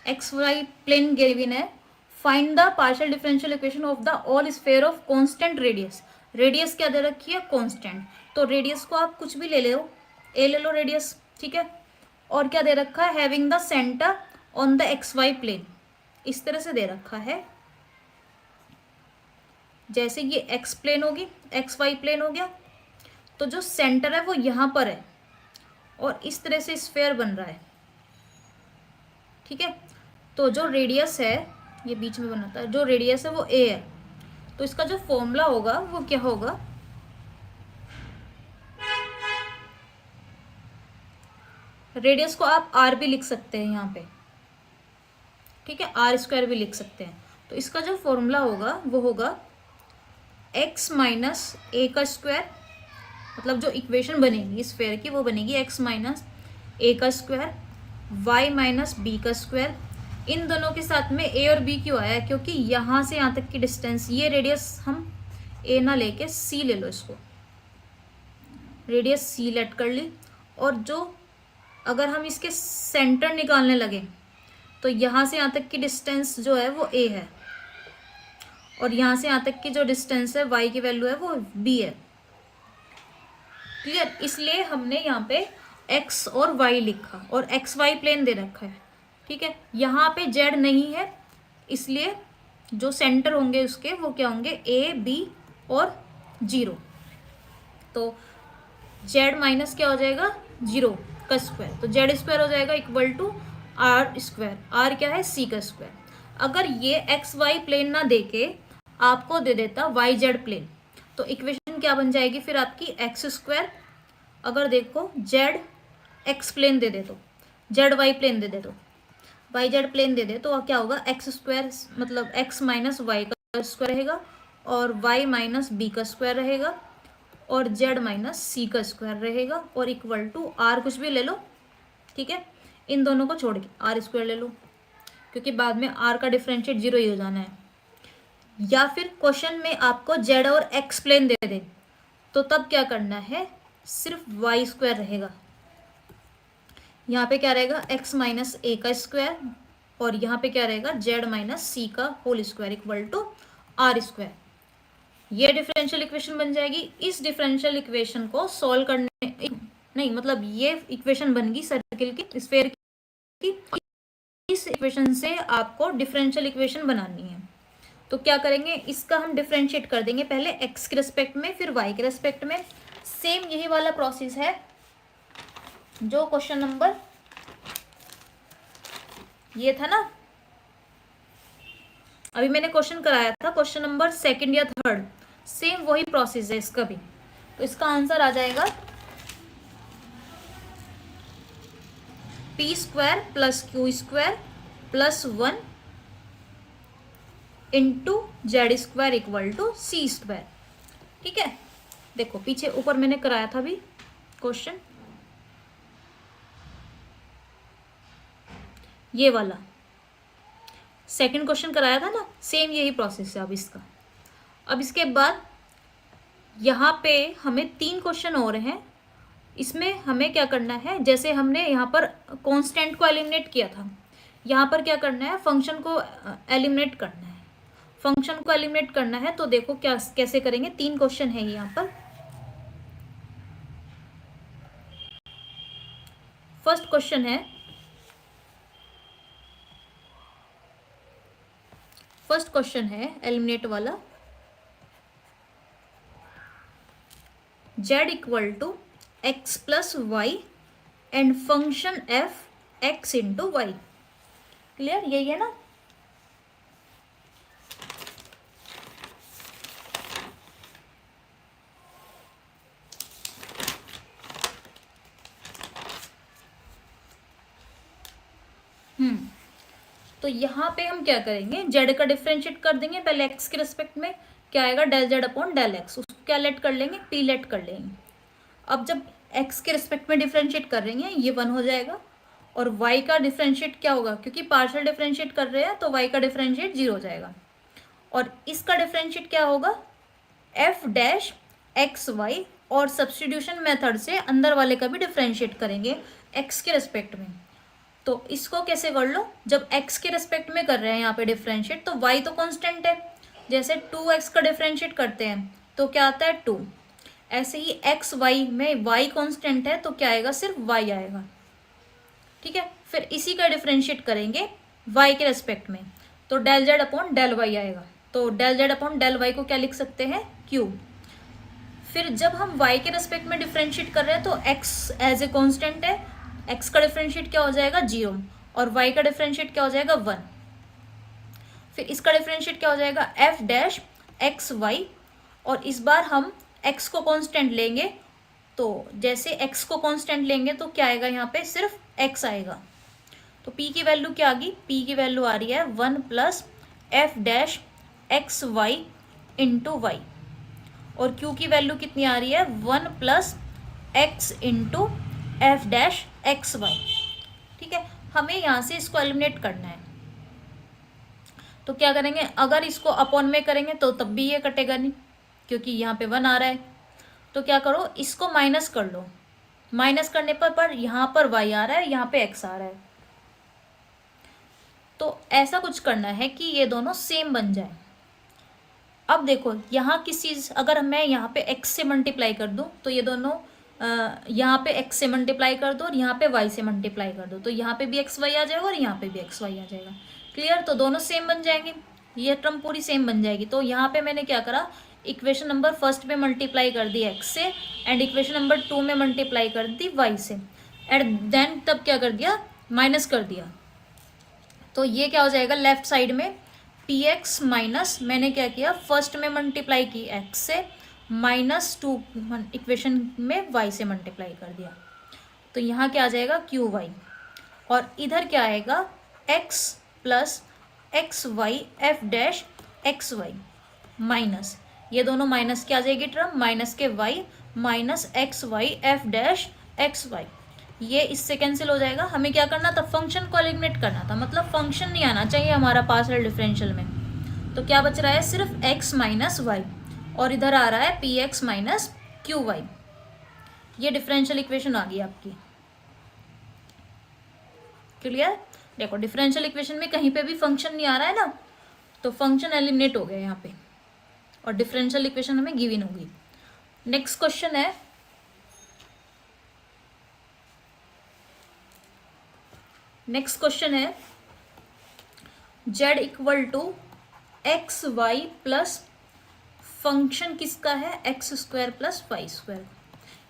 X y plane given है, find the partial differential equation of the all sphere of constant radius. Radius क्या दे रखी है, कांस्टेंट। तो रेडियस को आप कुछ भी ले लो, ए ले लो रेडियस, ठीक है। और क्या दे रखा है, having the centre on the x y plane. इस तरह से दे रखा है, जैसे ये एक्स प्लेन होगी, एक्स वाई प्लेन हो गया, तो जो सेंटर है वो यहां पर है और इस तरह से स्फेयर बन रहा है, ठीक है। तो जो रेडियस है, ये बीच में बनाता है, जो रेडियस है वो ए है, तो इसका जो फॉर्मूला होगा वो क्या होगा, रेडियस को आप आर भी लिख सकते हैं यहाँ पे, ठीक है, आर स्क्वायर भी लिख सकते हैं। तो इसका जो फॉर्मूला होगा वो होगा एक्स माइनस ए का स्क्वायर, मतलब जो इक्वेशन बनेगी स्फेयर की वो बनेगी एक्स माइनस ए का स्क्वायर, वाई माइनस बी का स्क्वायर। इन दोनों के साथ में ए और बी क्यों आया, क्योंकि यहाँ से यहाँ तक की डिस्टेंस, ये रेडियस हम ए ना लेके सी ले लो, इसको रेडियस सी लेट कर ली। और जो अगर हम इसके सेंटर निकालने लगे तो यहाँ से यहाँ तक की डिस्टेंस जो है वो ए है, और यहाँ से यहाँ तक की जो डिस्टेंस है वाई की वैल्यू है वो बी है। क्लियर? इसलिए हमने यहाँ पे एक्स और वाई लिखा और एक्स वाई प्लेन दे रखा है, ठीक है। यहाँ पे जेड नहीं है, इसलिए जो सेंटर होंगे उसके वो क्या होंगे, ए बी और 0। तो जेड माइनस क्या हो जाएगा, 0 का स्क्वायर, तो जेड स्क्वायर हो जाएगा equal to r square. R क्या है, सी का स्क्वायर। अगर ये एक्स वाई प्लेन ना देके आपको दे देता वाई जेड प्लेन, तो इक्वेशन क्या बन जाएगी फिर आपकी, एक्स स्क्वायर। अगर देखो जेड एक्स प्लेन दे दे, तो जेड वाई प्लेन दे दे, तो वाई जेड प्लेन दे दे, तो क्या होगा, एक्स स्क्वायर मतलब एक्स माइनस वाई का स्क्वायर रहेगा, और वाई माइनस बी का स्क्वायर रहेगा, और जेड माइनस सी का स्क्वायर रहेगा, और इक्वल टू आर कुछ भी ले लो, ठीक है। इन दोनों को छोड़ के आर स्क्वायर ले लो, क्योंकि बाद में आर का डिफरेंशिएट 0 ही हो जाना है। या फिर क्वेश्चन में आपको जेड और एक्स प्लेन दे दे, तो तब क्या करना है, सिर्फ वाई स्क्वायर रहेगा। यहाँ पे क्या रहेगा, एक्स माइनस ए का स्क्वायर, और यहाँ पे क्या रहेगा, जेड माइनस सी का whole square equal to r square. ये डिफरेंशियल इक्वेशन बन जाएगी। इस डिफरेंशियल इक्वेशन को सॉल्व करने नहीं, मतलब ये इक्वेशन बन गई सर्किल की, स्फेयर की। इस इक्वेशन से आपको डिफरेंशियल इक्वेशन बनानी है, तो क्या करेंगे, इसका हम डिफरेंशिएट कर देंगे, पहले एक्स के रेस्पेक्ट में फिर वाई के रेस्पेक्ट में। सेम यही वाला प्रोसेस है जो क्वेश्चन नंबर ये था ना, अभी मैंने क्वेश्चन कराया था, क्वेश्चन नंबर 2 या 3, सेम वही प्रोसेस है इसका भी। तो इसका आंसर आ जाएगा p square plus q square plus 1 into z square equal to c square, ठीक है। देखो पीछे ऊपर मैंने कराया था भी क्वेश्चन, ये वाला सेकंड क्वेश्चन कराया था ना, सेम यही प्रोसेस है अब इसका। अब इसके बाद यहाँ पे हमें 3 क्वेश्चन और हैं। इसमें हमें क्या करना है, जैसे हमने यहाँ पर कांस्टेंट को एलिमिनेट किया था, यहाँ पर क्या करना है, फंक्शन को एलिमिनेट करना है। फंक्शन को एलिमिनेट करना है तो देखो क्या कैसे करेंगे। 3 क्वेश्चन है यहाँ पर। फर्स्ट क्वेश्चन है, एलिमिनेट वाला, z equal to x plus y and function f x into y. Clear, यही है ना। तो यहाँ पे हम क्या करेंगे, z का डिफरेंशिएट कर देंगे पहले x के रिस्पेक्ट में, क्या आएगा del z upon del x, उसको क्या लेट कर लेंगे, p लेट कर लेंगे। अब जब x के रिस्पेक्ट में डिफरेंशिएट कर रहे हैं ये 1 हो जाएगा, और y का डिफरेंशिएट क्या होगा, क्योंकि पार्शियल डिफरेंशिएट कर रहे हैं तो y का डिफरेंशिएट 0 हो जाएगा, और इसका डिफरेंशिएट क्या होगा, f डैश एक्स वाई, और सब्स्टिट्यूशन मेथड से अंदर वाले का भी डिफरेंशिएट करेंगे x के रिस्पेक्ट में। तो इसको कैसे कर लो, जब x के रिस्पेक्ट में कर रहे हैं यहाँ पे डिफरेंशिएट, तो y तो कांस्टेंट है, जैसे 2x का डिफरेंशिएट करते हैं तो क्या आता है 2, ऐसे ही x y में y कांस्टेंट है तो क्या आएगा, सिर्फ y आएगा। ठीक है, फिर इसी का डिफरेंशिएट करेंगे y के रेस्पेक्ट में, तो del z upon del y आएगा। तो del z upon del y को क्या लिख सकते हैं, q। फिर जब हम y के रेस्पेक्ट में डिफरेंशिएट कर रहे हैं तो x एज ए कांस्टेंट है, x का डिफरेंशिएट क्या हो जाएगा 0, और y का डिफरेंशिएट क्या हो जाएगा 1। फिर इसका डिफरेंशिएट क्या हो जाएगा f डैश एक्स वाई, और इस बार हम x को कांस्टेंट लेंगे, तो जैसे x को कांस्टेंट लेंगे तो क्या आएगा, यहाँ पे सिर्फ x आएगा। तो p की वैल्यू क्या आ गई, p की वैल्यू आ रही है 1 plus f dash x y into y, और q की वैल्यू कितनी आ रही है 1 plus x into f dash x y. ठीक है, हमें यहाँ से इसको एलिमिनेट करना है, तो क्या करेंगे, अगर इसको अपॉन में करेंगे तो तब भी ये कटेगा नहीं, क्योंकि यहाँ पे 1 आ रहा है। तो क्या करो, इसको माइनस कर लो, माइनस करने पर यहाँ पर y आ रहा है, यहाँ पे x आ रहा है, तो ऐसा कुछ करना है कि ये दोनों सेम बन जाए। अब देखो यहाँ किस चीज़, अगर मैं यहाँ पे x से मल्टीप्लाई कर दूँ तो ये दोनों यहाँ पे x से मल्टीप्लाई कर दो और यहाँ पे y से मल्टीप्लाई कर दो, तो यहाँ पे भी xy आ जाएगा और यहाँ पे भी xy आ जाएगा। क्लियर, तो दोनों सेम बन जाएंगे, ये टर्म पूरी सेम बन जाएगी। तो यहाँ पे मैंने क्या करा, इक्वेशन नंबर फर्स्ट में मल्टीप्लाई कर दी x से, एंड इक्वेशन नंबर 2 में मल्टीप्लाई कर दी y से, एंड देन तब क्या कर दिया, माइनस कर दिया। तो ये क्या हो जाएगा, लेफ्ट साइड में px माइनस, मैंने क्या किया, फर्स्ट में मल्टीप्लाई की x से, -2 इक्वेशन में y से मल्टीप्लाई कर दिया, तो यहाँ क्या आ जाएगा qy, और इधर क्या आएगा x plus x y f dash x y minus, ये दोनों माइनस क्या आ जाएगी term, minus k y minus x y f dash x y, ये इससे कैंसिल हो जाएगा। हमें क्या करना था, फंक्शन को एलिमिनेट करना था, मतलब फंक्शन नहीं आना चाहिए हमारा पार्शियल डिफरेंशियल में। तो क्या बच रहा है, सिर्फ x माइनस वाई, और इधर आ रहा है px माइनस क्यू वाई। ये डिफरेंशियल इक्वेशन आ गई आपकी। क्लियर, देखो डिफरेंशियल इक्वेशन में कहीं पे भी फंक्शन नहीं आ रहा है ना, तो फंक्शन एलिमिनेट हो गया यहाँ पे, और डिफरेंशियल इक्वेशन हमें गिवन होगी। नेक्स्ट क्वेश्चन है, z equal to x y plus function किसका है, x square plus y square.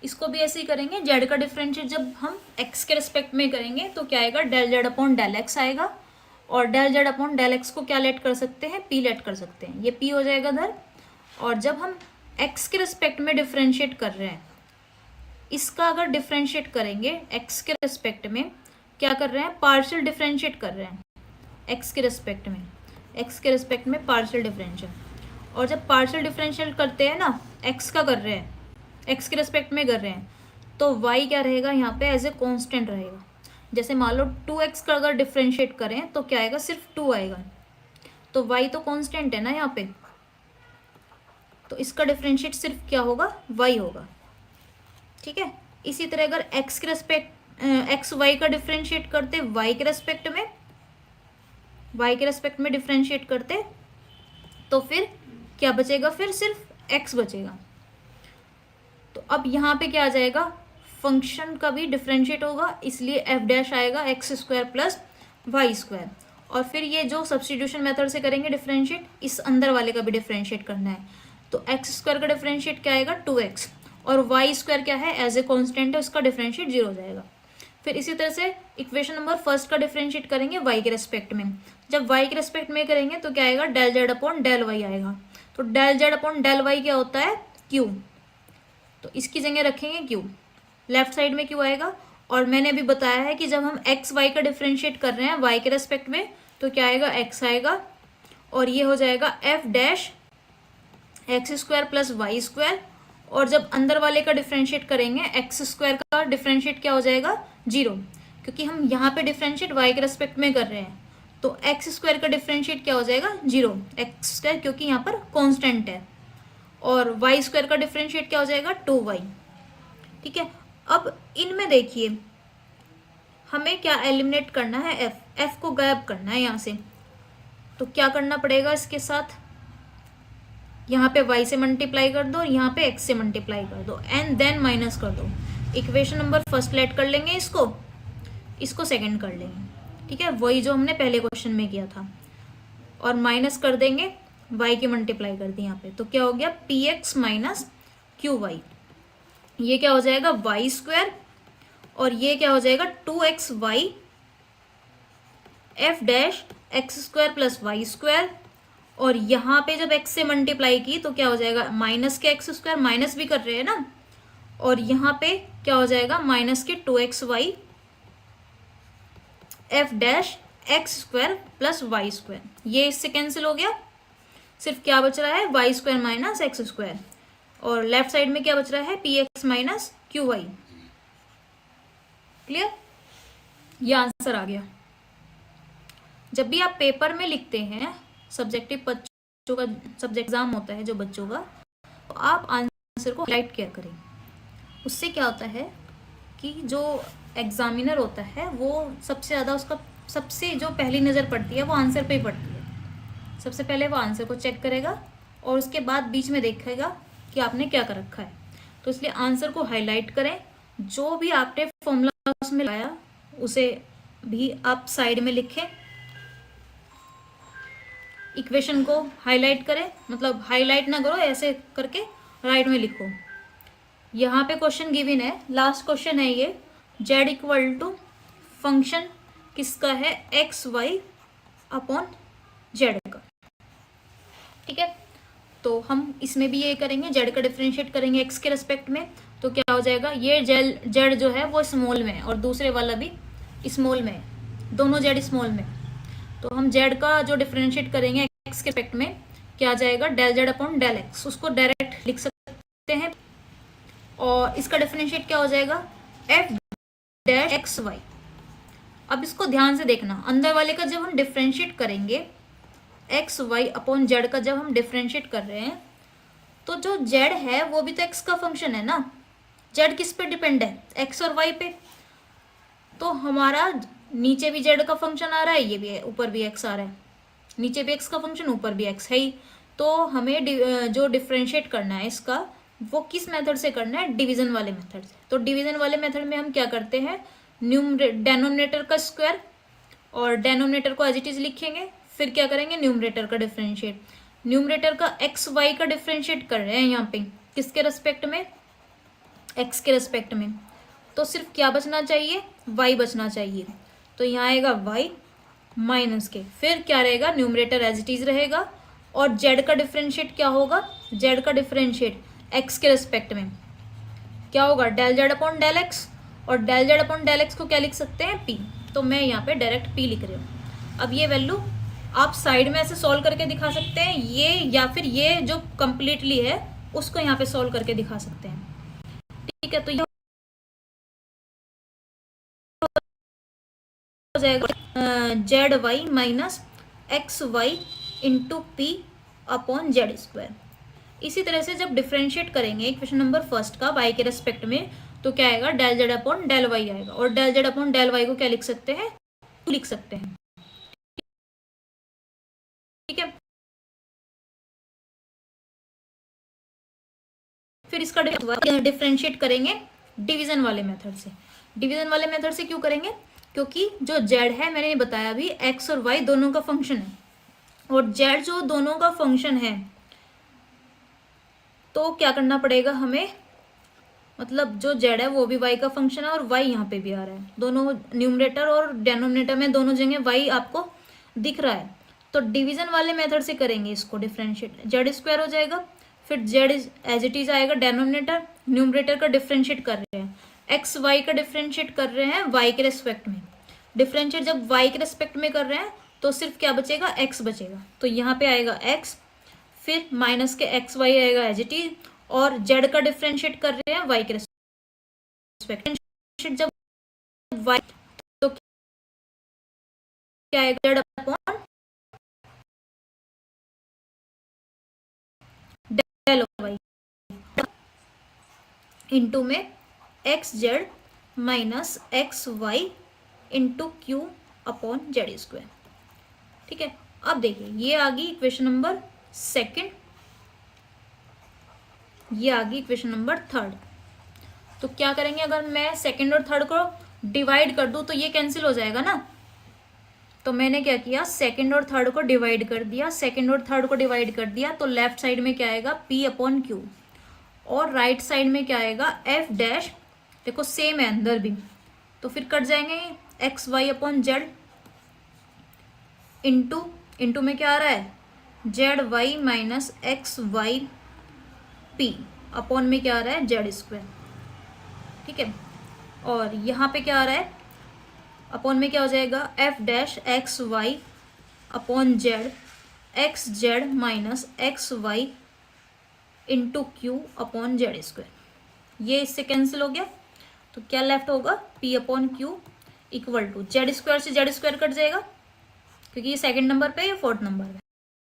इसको भी ऐसे ही करेंगे, z का डिफरेंशिएट जब हम x के रिस्पेक्ट में करेंगे तो क्या आएगा, del z upon del x आएगा, और del z upon del x को क्या लेट कर सकते हैं, p लेट कर सकते हैं, ये p हो जाएगा इधर। और जब हम x के रिस्पेक्ट में डिफरेंशिएट कर रहे हैं, इसका अगर डिफरेंशिएट करेंगे x के रिस्पेक्ट में, क्या कर रहे हैं, पार्शियल डिफरेंशिएट कर रहे हैं x के रिस्पेक्ट में पार्शियल डिफरेंशियल। और जब पार्शियल डिफरेंशियल करते हैं ना, x का कर रहे हैं एक्स के रेस्पेक्ट में कर रहे हैं, तो वाई क्या रहेगा यहाँ पे एज ए कॉन्स्टेंट रहेगा। जैसे मान लो 2x का अगर डिफ्रेंशिएट करें तो क्या आएगा, सिर्फ 2 आएगा, तो y तो कांस्टेंट है ना यहाँ पे, तो इसका डिफरेंशिएट सिर्फ क्या होगा, y होगा। ठीक है, इसी तरह अगर x के रेस्पेक्ट एक्स वाई का डिफरेंशिएट करते y के रेस्पेक्ट में डिफरेंशिएट करते, तो फिर क्या बचेगा, फिर सिर्फ x बचेगा। तो अब यहाँ पे क्या आ जाएगा, फंक्शन का भी डिफरेंशिएट होगा, इसलिए एफ डैश आएगा x square plus y square. और फिर ये जो सब्सटीट्यूशन मेथड से करेंगे डिफरेंशिएट, इस अंदर वाले का भी डिफरेंशिएट करना है, तो एक्स स्क्वायर का डिफरेंशिएट क्या आएगा 2x, और वाई स्क्वायर क्या है एज ए कॉन्स्टेंट है, उसका डिफरेंशिएट 0 हो जाएगा। फिर इसी तरह से इक्वेशन नंबर फर्स्ट का डिफरेंशिएट करेंगे y के रेस्पेक्ट में। जब y के रेस्पेक्ट में करेंगे तो क्या आएगा, del Z upon del y आएगा। तो del Z upon del y क्या होता है, q, तो इसकी जगह रखेंगे q, लेफ्ट साइड में q आएगा। और मैंने अभी बताया है कि जब हम एक्स वाई का डिफरेंशिएट कर रहे हैं y के रेस्पेक्ट में, तो क्या आएगा, x आएगा, और ये हो जाएगा f dash x square plus y square. और जब अंदर वाले का डिफरेंशिएट करेंगे, एक्स स्क्वायर का डिफरेंशिएट क्या हो जाएगा 0, क्योंकि हम यहाँ पे डिफरेंशिएट y के रेस्पेक्ट में कर रहे हैं, तो एक्स स्क्वायर का डिफरेंशिएट क्या हो जाएगा 0, एक्स स्क्वायर क्योंकि यहाँ पर कांस्टेंट है, और वाई स्क्वायर का डिफरेंशिएट क्या हो जाएगा 2y। ठीक है, अब इनमें देखिए हमें क्या एलिमिनेट करना है, एफ को गायब करना है यहाँ से। तो क्या करना पड़ेगा, इसके साथ यहाँ पे y से मल्टीप्लाई कर दो और यहाँ पे x से मल्टीप्लाई कर दो, एंड देन माइनस कर दो। इक्वेशन नंबर फर्स्ट लेट कर लेंगे, इसको सेकंड कर लेंगे। ठीक है, वही जो हमने पहले क्वेश्चन में किया था, और माइनस कर देंगे, y की मल्टीप्लाई कर दी यहाँ पे, तो क्या हो गया px माइनस क्यू वाई। ये क्या हो जाएगा वाई स्क्वायर, और ये क्या हो जाएगा 2xy f dash x square plus y square. और यहाँ पे जब x से मल्टीप्लाई की तो क्या हो जाएगा, माइनस के एक्स स्क्वायर, माइनस भी कर रहे हैं ना, और यहाँ पे क्या हो जाएगा माइनस के 2xy f dash x square plus y square. ये इससे कैंसिल हो गया, सिर्फ क्या बच रहा है y square minus x square, और लेफ्ट साइड में क्या बच रहा है p x minus q y. Clear, ये आंसर आ गया। जब भी आप पेपर में लिखते हैं, सब्जेक्टिव बच्चों का सब्जेक्ट एग्जाम होता है जो बच्चों का, तो आप आंसर को हाईलाइट किया करें। उससे क्या होता है कि जो एग्जामिनर होता है वो सबसे ज़्यादा उसका सबसे जो पहली नज़र पड़ती है वो आंसर पे ही पड़ती है। सबसे पहले वो आंसर को चेक करेगा और उसके बाद बीच में देखेगा कि आपने क्या कर रखा है। तो इसलिए आंसर को हाईलाइट करें, जो भी आपने फॉर्मूला उसमें लगाया उसे भी आप साइड में लिखें, इक्वेशन को हाईलाइट करें, मतलब हाईलाइट ना करो, ऐसे करके राइट में लिखो। यहाँ पे क्वेश्चन गिवन है, लास्ट क्वेश्चन है ये, z इक्वल टू फंक्शन किसका है एक्स वाई अपॉन जेड का। ठीक है, तो हम इसमें भी ये करेंगे, z का डिफरेंशिएट करेंगे x के रेस्पेक्ट में, तो क्या हो जाएगा, ये z जो है वो स्मॉल में है और दूसरे वाला भी स्मॉल में है, दोनों z स्मॉल में। तो हम z का जो डिफरेंशिएट करेंगे x के रेस्पेक्ट में क्या आ जाएगा, del z upon del x, उसको डायरेक्ट लिख सकते हैं। और इसका डिफरेंशिएट क्या हो जाएगा f डैश एक्स वाई। अब इसको ध्यान से देखना, अंदर वाले का जब हम डिफरेंशिएट करेंगे एक्स वाई अपॉन जेड का, जब हम डिफरेंशिएट कर रहे हैं तो जो जेड है वो भी तो एक्स का फंक्शन है ना। जेड किस पे डिपेंड है, एक्स और वाई पे। तो हमारा नीचे भी जेड का फंक्शन आ रहा है, ये भी है, ऊपर भी एक्स आ रहा है, नीचे भी एक्स का फंक्शन ऊपर भी एक्स है ही। तो हमें जो डिफरेंशिएट करना है इसका वो किस मेथड से करना है, डिवीजन वाले मेथड से। तो डिवीजन वाले मेथड में हम क्या करते हैं, डेनोमिनेटर का स्क्वायर और डेनोमिनेटर को एज इट इज लिखेंगे, फिर क्या करेंगे न्यूमरेटर का डिफरेंशिएट। न्यूमरेटर का एक्स वाई का डिफरेंशिएट कर रहे हैं यहाँ पे, किसके रेस्पेक्ट में, एक्स के रेस्पेक्ट में, तो सिर्फ क्या बचना चाहिए, वाई बचना चाहिए। तो यहाँ आएगा वाई माइनस के, फिर क्या रहेगा न्यूमरेटर एज इट इज रहेगा, और जेड का डिफरेंशिएट क्या होगा, जेड का डिफरेंशिएट एक्स के रेस्पेक्ट में क्या होगा, del Z upon del x, और del Z upon del x को क्या लिख सकते हैं पी, तो मैं यहाँ पे डायरेक्ट पी लिख रही हूँ। अब ये वैल्यू आप साइड में ऐसे सॉल्व करके दिखा सकते हैं ये, या फिर ये जो कंप्लीटली है उसको यहाँ पे सॉल्व करके दिखा सकते हैं। ठीक है, तो ये हो जाएगा z y minus x y into p upon z square. इसी तरह से जब डिफ्रेंशिएट करेंगे इक्वेशन नंबर फर्स्ट का वाई के रेस्पेक्ट में, तो क्या आएगा, del Z upon del y आएगा। और del Z upon del y को क्या लिख सकते हैं, लिख सकते हैं। ठीक है, फिर इसका डिफ्रेंशिएट करेंगे डिवीजन वाले मेथड से। डिवीजन वाले मेथड से क्यों करेंगे, क्योंकि जो जेड है, मैंने बताया अभी, एक्स और वाई दोनों का फंक्शन है, और जेड जो दोनों का फंक्शन है तो क्या करना पड़ेगा हमें, मतलब जो जेड है वो भी वाई का फंक्शन है और वाई यहाँ पे भी आ रहा है, दोनों न्यूमरेटर और डेनोमिनेटर में दोनों जगह वाई आपको दिख रहा है। तो डिवीजन वाले मेथड से करेंगे इसको डिफ्रेंशिएट, जेड स्क्वायर हो जाएगा, फिर जेड एज इट इज आएगा डेनोमिनेटर, न्यूमरेटर का डिफ्रेंशिएट कर रहे हैं, एक्स वाई का डिफ्रेंशिएट कर रहे हैं वाई के रेस्पेक्ट में। डिफ्रेंशिएट जब वाई के रेस्पेक्ट में कर रहे हैं तो सिर्फ क्या बचेगा, एक्स बचेगा, तो यहाँ पे आएगा एक्स, फिर माइनस के एक्स वाई आएगा एज इट इज, और जेड का डिफ्रेंशिएट कर रहे हैं वाई के रेस्पेक्ट। जब वाई तो क्या आएगा, z upon del y into में x z minus x y into q upon z square. ठीक है, अब देखिए ये आ गई इक्वेशन नंबर सेकंड, ये आ गई इक्वेशन नंबर थर्ड। तो क्या करेंगे, अगर मैं सेकंड और थर्ड को डिवाइड कर दूं तो ये कैंसिल हो जाएगा ना। तो मैंने क्या किया, सेकंड और थर्ड को डिवाइड कर दिया, सेकंड और थर्ड को डिवाइड कर दिया, तो लेफ्ट साइड में क्या आएगा, p अपॉन क्यू, और राइट साइड में क्या आएगा, f डैश, देखो सेम है अंदर भी, तो फिर कट जाएंगे x y upon z, into into में क्या आ रहा है, z y minus x y p upon में क्या आ रहा है, जेड स्क्वायर। ठीक है, और यहाँ पे क्या आ रहा है, अपॉन में क्या हो जाएगा, f dash x y upon z x z minus x y into q upon z square. ये इससे कैंसिल हो गया, तो क्या लेफ्ट होगा, p upon q equal to z square से जेड स्क्वायर कट जाएगा, क्योंकि ये सेकंड नंबर पे, ये फोर्थ नंबर पे।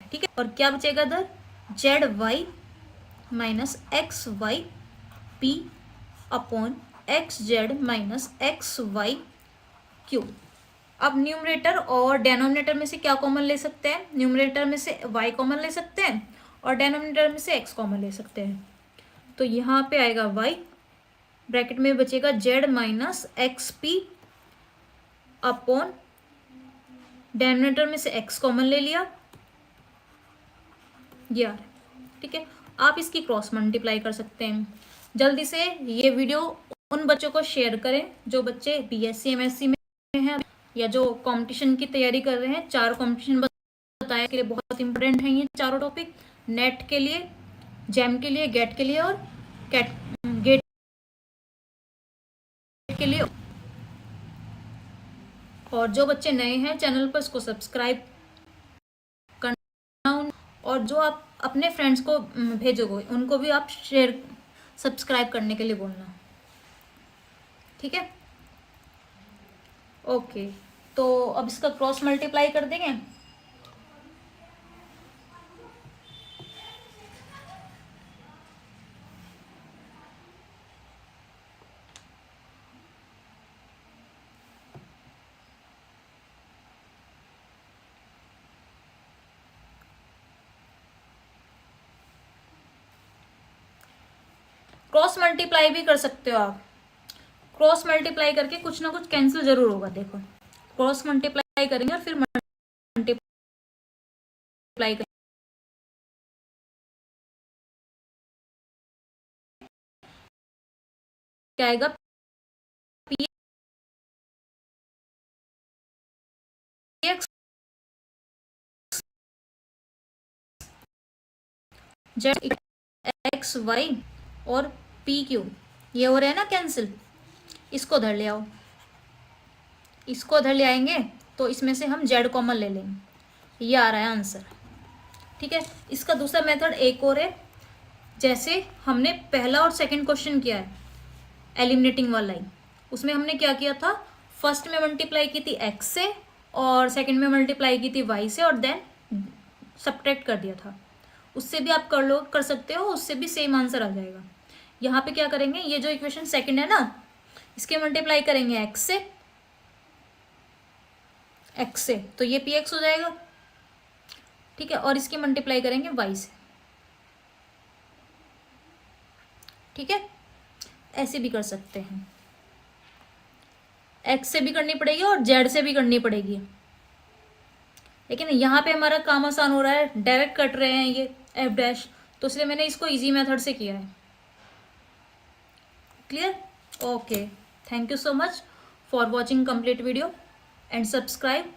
ठीक है, और क्या बचेगा इधर, z y minus x y p upon x z minus x y q. अब न्यूमरेटर और डेनोमिनेटर में से क्या कॉमन ले सकते हैं, न्यूमरेटर में से y कॉमन ले सकते हैं और डेनोमिनेटर में से x कॉमन ले सकते हैं। तो यहाँ पे आएगा y, ब्रैकेट में बचेगा z minus x P upon denominator में से x कॉमन ले लिया, ये आ रहा है। ठीक है, आप इसकी क्रॉस मल्टीप्लाई कर सकते हैं। जल्दी से ये वीडियो उन बच्चों को शेयर करें जो बच्चे बीएससी एमएससी में हैं या जो कंपटीशन की तैयारी कर रहे हैं। 4 कंपटीशन बताया के लिए बहुत इंपॉर्टेंट है ये चारों टॉपिक, नेट के लिए, जैम के लिए, गेट के लिए और गेट के लिए। और जो बच्चे नए हैं चैनल पर, इसको सब्सक्राइब करना, और जो आप अपने फ्रेंड्स को भेजोगे उनको भी आप शेयर सब्सक्राइब करने के लिए बोलना। ठीक है, ओके, तो अब इसका क्रॉस मल्टीप्लाई कर देंगे। क्रॉस मल्टीप्लाई भी कर सकते हो आप, क्रॉस मल्टीप्लाई करके कुछ ना कुछ कैंसिल जरूर होगा। देखो क्रॉस मल्टीप्लाई करेंगे और फिर मल्टीप्लाई करेंगे, क्या आएगा, p x z x y और पी क्यू, ये हो रहा है ना कैंसिल, इसको धर ले आओ, इसको धर ले आएंगे तो इसमें से हम जेड कॉमन ले लेंगे, ये आ रहा है आंसर। ठीक है, इसका दूसरा मेथड एक और है, जैसे हमने पहला और सेकंड क्वेश्चन किया है, एलिमिनेटिंग वाला ही, उसमें हमने क्या किया था, फर्स्ट में मल्टीप्लाई की थी x से और सेकंड में मल्टीप्लाई की थी y से और देन सब्ट्रैक्ट कर दिया था। उससे भी आप कर सकते हो, उससे भी सेम आंसर आ जाएगा। यहाँ पे क्या करेंगे, ये जो इक्वेशन सेकंड है ना, इसके मल्टीप्लाई करेंगे x से तो ये px हो जाएगा, ठीक है, और इसकी मल्टीप्लाई करेंगे y से, ठीक है। ऐसे भी कर सकते हैं, x से भी करनी पड़ेगी और z से भी करनी पड़ेगी, लेकिन यहाँ पे हमारा काम आसान हो रहा है, डायरेक्ट कट रहे हैं ये एफ डैश, तो इसलिए मैंने इसको इजी मेथड से किया है। Clear? Okay, thank you so much for watching complete video and subscribe